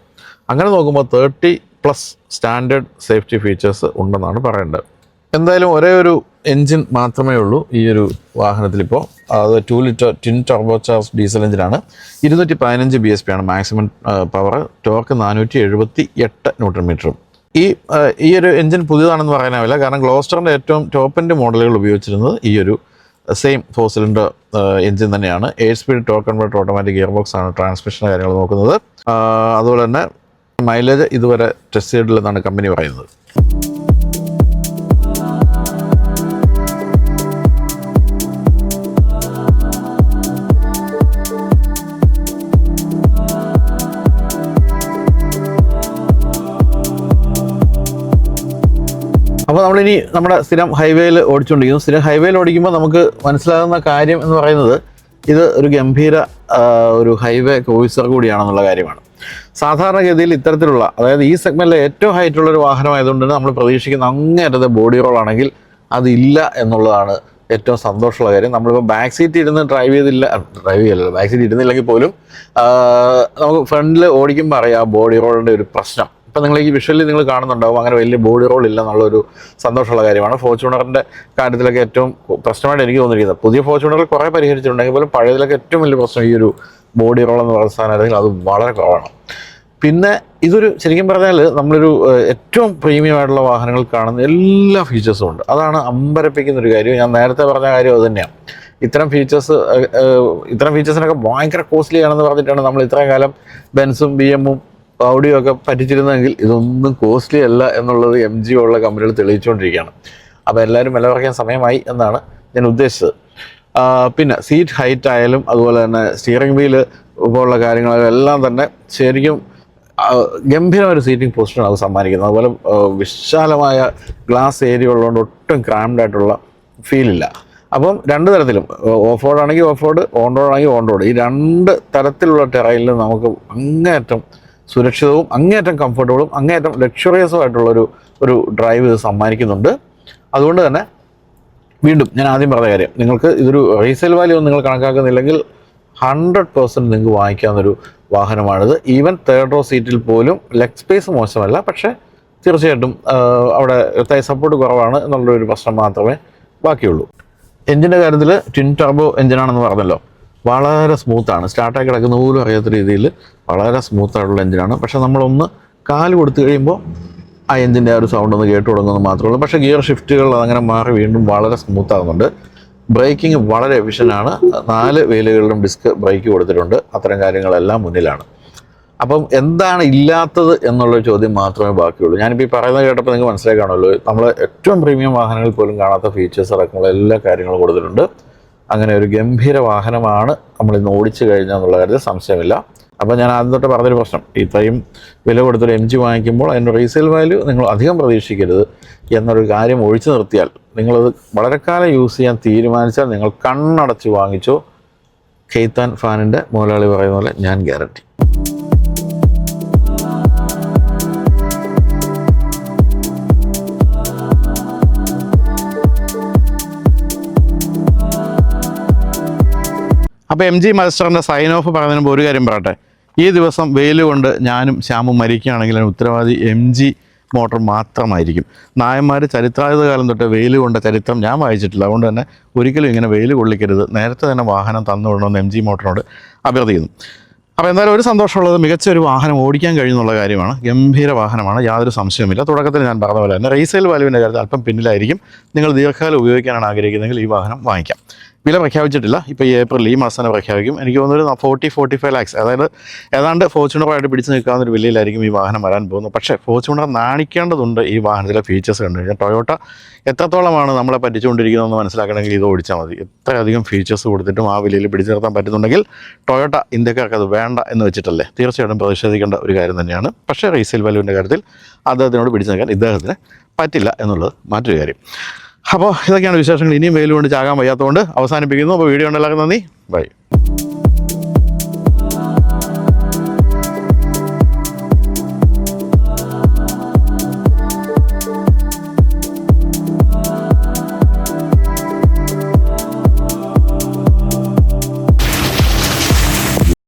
അങ്ങനെ നോക്കുമ്പോൾ 30+ സ്റ്റാൻഡേർഡ് സേഫ്റ്റി ഫീച്ചേഴ്സ് ഉണ്ടെന്നാണ് പറയേണ്ടത്. എന്തായാലും ഒരേ ഒരു എൻജിൻ മാത്രമേ ഉള്ളൂ ഈ ഒരു വാഹനത്തിലിപ്പോൾ. അത് 2 litre tin turbo charge diesel എഞ്ചിനാണ്. 215 BSP ആണ് മാക്സിമം പവർ. ടോർക്ക് 478 ന്യൂട്ടൺ മീറ്ററും. ഈ ഒരു എൻജിൻ പുതിയതാണെന്ന് പറയാനാവില്ല. കാരണം ഗ്ലോസ്റ്ററിൻ്റെ ഏറ്റവും ടോപ്പ് എൻഡ് മോഡലുകൾ ഉപയോഗിച്ചിരുന്നത് ഈ ഒരു സെയിം 4 സിലിണ്ടർ എൻജിൻ തന്നെയാണ്. 8 speed torque converter automatic gear box ആണ് ട്രാൻസ്മിഷൻ കാര്യങ്ങൾ നോക്കുന്നത്. അതുപോലെ തന്നെ മൈലേജ് ഇതുവരെ ടെസ്റ്റ് ചെയ്തിട്ടില്ലെന്നാണ് കമ്പനി പറയുന്നത്. അപ്പോൾ നമ്മളിനി നമ്മുടെ സ്ഥിരം ഹൈവേയിൽ ഓടിച്ചുകൊണ്ടിരിക്കുന്നു. സ്ഥിരം ഹൈവേയിൽ ഓടിക്കുമ്പോൾ നമുക്ക് മനസ്സിലാകുന്ന കാര്യം എന്ന് പറയുന്നത് ഇത് ഒരു ഗംഭീര ഒരു ഹൈവേ ക്രൂയിസർ കൂടിയാണെന്നുള്ള കാര്യമാണ്. സാധാരണഗതിയിൽ ഇത്തരത്തിലുള്ള, അതായത് ഈ സെഗ്മെൻറ്റിലെ ഏറ്റവും ഹൈറ്റുള്ളൊരു വാഹനമായതുകൊണ്ട് തന്നെ നമ്മൾ പ്രതീക്ഷിക്കുന്ന അങ്ങേയറ്റത്തെ ബോഡി റോളാണെങ്കിൽ അതില്ല എന്നുള്ളതാണ് ഏറ്റവും സന്തോഷമുള്ള കാര്യം. നമ്മളിപ്പോൾ ബാക്ക് സീറ്റ് ഇരുന്ന് ഡ്രൈവ് ചെയ്യല്ല, ബാക്ക് സീറ്റ് ഇരുന്നില്ലെങ്കിൽ പോലും നമുക്ക് ഫ്രണ്ടിൽ ഓടിക്കുമ്പോൾ അറിയാം ബോഡി റോളിൻ്റെ ഒരു പ്രശ്നം. ഇപ്പം നിങ്ങൾ ഈ വിഷ്വലി നിങ്ങൾ കാണുന്നുണ്ടാവും അങ്ങനെ വലിയ ബോഡി റോൾ ഇല്ല എന്നുള്ളൊരു സന്തോഷമുള്ള കാര്യമാണ്. ഫോർച്യൂണറിൻ്റെ കാര്യത്തിലൊക്കെ ഏറ്റവും പ്രശ്നമായിട്ട് എനിക്ക് തോന്നിയിരിക്കുന്നത്, പുതിയ ഫോർച്യൂണറിൽ കുറേ പരിഹരിച്ചിട്ടുണ്ടെങ്കിൽ പോലും പഴയതിലൊക്കെ ഏറ്റവും വലിയ പ്രശ്നം ഈ ഒരു ബോഡി റോൾ എന്ന് പറയുന്ന സാധനമാണെങ്കിൽ അത് വളരെ കുറവാണ്. പിന്നെ ഇതൊരു ശരിക്കും പറഞ്ഞാൽ നമ്മളൊരു ഏറ്റവും പ്രീമിയം ആയിട്ടുള്ള വാഹനങ്ങൾ കാണുന്ന എല്ലാ ഫീച്ചേഴ്സും ഉണ്ട്. അതാണ് അമ്പരപ്പിക്കുന്നൊരു കാര്യം. ഞാൻ നേരത്തെ പറഞ്ഞ കാര്യം അത് തന്നെയാണ്. ഇത്തരം ഫീച്ചേഴ്സിനൊക്കെ ഭയങ്കര കോസ്റ്റ്ലി ആണെന്ന് പറഞ്ഞിട്ടാണ് നമ്മൾ ഇത്രയും കാലം ബെൻസും BM-ഉം ഔഡിയോ ഒക്കെ പറ്റിച്ചിരുന്നെങ്കിൽ ഇതൊന്നും കോസ്റ്റ്ലി അല്ല എന്നുള്ളത് MG ഉള്ള കമ്പനികൾ തെളിയിച്ചുകൊണ്ടിരിക്കുകയാണ്. അപ്പോൾ എല്ലാവരും വില കുറയ്ക്കാൻ സമയമായി എന്നാണ് ഞാൻ ഉദ്ദേശിച്ചത്. പിന്നെ സീറ്റ് ഹൈറ്റ് ആയാലും അതുപോലെ തന്നെ സ്റ്റിയറിംഗ് വീല് പോലുള്ള കാര്യങ്ങളെല്ലാം തന്നെ ശരിക്കും ഗംഭീരമായ ഒരു സീറ്റിംഗ് പൊസിഷനാണ് അത് സമ്മാനിക്കുന്നത്. അതുപോലെ വിശാലമായ ഗ്ലാസ് ഏരിയ ഉള്ളതുകൊണ്ട് ഒട്ടും ക്രാംഡ് ആയിട്ടുള്ള ഫീലില്ല. അപ്പം 2 തരത്തിലും, ഓഫ് റോഡ് ആണെങ്കിൽ ഓഫ് റോഡ്, ഓൺ റോഡ് ആണെങ്കിൽ ഓൺ റോഡ്, ഈ 2 തരത്തിലുള്ള ടെറൈനിൽ നമുക്ക് അങ്ങേയറ്റം സുരക്ഷിതവും അങ്ങേയറ്റം കംഫർട്ടബിളും അങ്ങേയറ്റം ലക്ഷറിയസും ആയിട്ടുള്ളൊരു ഡ്രൈവ് ഇത് സമ്മാനിക്കുന്നുണ്ട്. അതുകൊണ്ട് തന്നെ വീണ്ടും ഞാൻ ആദ്യം പറഞ്ഞ കാര്യം, നിങ്ങൾക്ക് ഇതൊരു റീസെയിൽ വാല്യൂ ഒന്നും നിങ്ങൾ കണക്കാക്കുന്നില്ലെങ്കിൽ 100% നിങ്ങൾക്ക് വാങ്ങിക്കാവുന്നൊരു വാഹനമാണിത്. ഈവൻ തേർഡ് റോ സീറ്റിൽ പോലും ലെഗ് സ്പേസ് മോശമല്ല, പക്ഷേ തീർച്ചയായിട്ടും അവിടെ സപ്പോർട്ട് കുറവാണ് എന്നുള്ളൊരു പ്രശ്നം മാത്രമേ ബാക്കിയുള്ളൂ. എഞ്ചിൻ്റെ കാര്യത്തിൽ ട്വിൻ ടർബോ എഞ്ചിനാണെന്ന് പറഞ്ഞല്ലോ, വളരെ സ്മൂത്താണ്. സ്റ്റാർട്ടായി കിടക്കുന്ന പോലും അറിയാത്ത രീതിയിൽ വളരെ സ്മൂത്തായിട്ടുള്ള എഞ്ചിനാണ്. പക്ഷേ നമ്മളൊന്ന് കാല് കൊടുത്തു കഴിയുമ്പോൾ ആ എഞ്ചിൻ്റെ ആ ഒരു സൗണ്ട് ഒന്ന് കേട്ട് തുടങ്ങുന്നത് മാത്രമേ ഉള്ളൂ. പക്ഷേ ഗിയർ ഷിഫ്റ്റുകൾ അതങ്ങനെ മാറി വീണ്ടും വളരെ സ്മൂത്താകുന്നുണ്ട്. ബ്രേക്കിംഗ് വളരെ എഫിഷ്യൻ്റാണ്. 4 വീലുകളിലും ഡിസ്ക് ബ്രേക്ക് കൊടുത്തിട്ടുണ്ട്. അത്തരം കാര്യങ്ങളെല്ലാം മുന്നിലാണ്. അപ്പം എന്താണ് ഇല്ലാത്തത് എന്നുള്ളൊരു ചോദ്യം മാത്രമേ ബാക്കിയുള്ളൂ. ഞാനിപ്പോൾ ഈ പറയുന്നത് കേട്ടപ്പോൾ നിങ്ങൾക്ക് മനസ്സിലായി കാണുമല്ലോ, നമ്മൾ ഏറ്റവും പ്രീമിയം വാഹനങ്ങളിൽ പോലും കാണാത്ത ഫീച്ചേഴ്സ് അടക്കമുള്ള എല്ലാ കാര്യങ്ങളും കൊടുത്തിട്ടുണ്ട്. അങ്ങനെ ഒരു ഗംഭീര വാഹനമാണ് നമ്മളിന്ന് ഓടിച്ചു കഴിഞ്ഞാൽ എന്നുള്ള കാര്യത്തിൽ സംശയമില്ല. അപ്പോൾ ഞാൻ ആദ്യം തൊട്ട് പറഞ്ഞൊരു പ്രശ്നം, ഇത്രയും വില കൊടുത്തൊരു MG വാങ്ങിക്കുമ്പോൾ അതിൻ്റെ റീസെയിൽ വാല്യൂ നിങ്ങൾ അധികം പ്രതീക്ഷിക്കരുത് എന്നൊരു കാര്യം ഒഴിച്ചു നിർത്തിയാൽ, നിങ്ങളത് വളരെ കാലം യൂസ് ചെയ്യാൻ തീരുമാനിച്ചാൽ നിങ്ങൾ കണ്ണടച്ച് വാങ്ങിച്ചോ. ഖെയ്ത്താൻ ഫാനിൻ്റെ മുതലാളി പറയുന്ന പോലെ ഞാൻ ഗ്യാരണ്ടി. അപ്പോൾ MG മസ്റ്ററിൻ്റെ സൈൻ ഓഫ് പറയുന്നതിന് മുമ്പ് ഒരു കാര്യം പറയട്ടെ. ഈ ദിവസം വെയിൽ കൊണ്ട് ഞാനും ശ്യാമും മരിക്കുകയാണെങ്കിൽ ഉത്തരവാദി MG മോട്ടോർ മാത്രമായിരിക്കും. നായന്മാർ ചരിത്രാതീത കാലം തൊട്ട് വെയിൽ കൊണ്ട ചരിത്രം ഞാൻ വായിച്ചിട്ടില്ല. അതുകൊണ്ട് തന്നെ ഒരിക്കലും ഇങ്ങനെ വെയിൽ കൊള്ളിക്കരുത്, നേരത്തെ തന്നെ വാഹനം തന്നു വിടണമെന്ന് MG മോട്ടറിനോട് അഭ്യർത്ഥിക്കുന്നു. അപ്പോൾ എന്തായാലും ഒരു സന്തോഷമുള്ളത്, മികച്ച ഒരു വാഹനം ഓടിക്കാൻ കഴിയുന്നുള്ള കാര്യമാണ്. ഗംഭീര വാഹനമാണ്, യാതൊരു സംശയവുമില്ല. തുടക്കത്തിൽ ഞാൻ പറഞ്ഞ പോലെ തന്നെ റീസെയിൽ വാല്യൂവിൻ്റെ കാര്യത്തിൽ അല്പം പിന്നിലായിരിക്കും. നിങ്ങൾ ദീർഘകാലം ഉപയോഗിക്കാനാണ് ആഗ്രഹിക്കുന്നതെങ്കിൽ ഈ വാഹനം വാങ്ങിക്കാം. വില പ്രഖ്യാപിച്ചിട്ടില്ല, ഇപ്പോൾ ഈ ഏപ്രിൽ ഈ മാസം തന്നെ പ്രഖ്യാപിക്കും. എനിക്ക് തോന്നുന്നൊരു 40-45 lakhs, അതായത് ഏതാണ്ട് ഫോർച്യൂണറായിട്ട് പിടിച്ച് നിൽക്കാവുന്നൊരു വിലയിലായിരിക്കും ഈ വാഹനം വരാൻ പോകുന്നത്. പക്ഷേ ഫോർച്യൂണർ നാണിക്കേണ്ടതുണ്ട് ഈ വാഹനത്തിലെ ഫീച്ചേഴ്സ് കണ്ടു കഴിഞ്ഞാൽ. ടൊയോട്ട എത്രത്തോളമാണ് നമ്മളെ പറ്റിച്ചുകൊണ്ടിരിക്കുന്നതെന്ന് മനസ്സിലാക്കണമെങ്കിൽ ഇത് ഓടിച്ചാൽ മതി. എത്രയധികം ഫീച്ചേഴ്സ് കൊടുത്തിട്ടും ആ വിലയിൽ പിടിച്ചു നിർത്താൻ പറ്റുന്നുണ്ടെങ്കിൽ ടൊയോട്ട ഇന്ത്യക്കാർക്ക് അത് വേണ്ട എന്ന് വെച്ചിട്ടല്ലേ, തീർച്ചയായിട്ടും പ്രതിഷേധിക്കേണ്ട ഒരു കാര്യം തന്നെയാണ്. പക്ഷേ റീസെയിൽ വാല്യൂവിൻ്റെ കാര്യത്തിൽ അദ്ദേഹത്തിനോട് പിടിച്ചു നിൽക്കാൻ ഇദ്ദേഹത്തിന് പറ്റില്ല എന്നുള്ളത് മറ്റൊരു കാര്യം. അപ്പോൾ ഇതൊക്കെയാണ് വിശേഷങ്ങൾ. ഇനിയും വെയിൽ കൊണ്ട് ചാകാൻ വയ്യാത്തതുകൊണ്ട് അവസാനിപ്പിക്കുന്നു. അപ്പോൾ വീഡിയോ ഉണ്ടെല്ലാവർക്കും നന്ദി, ബൈ.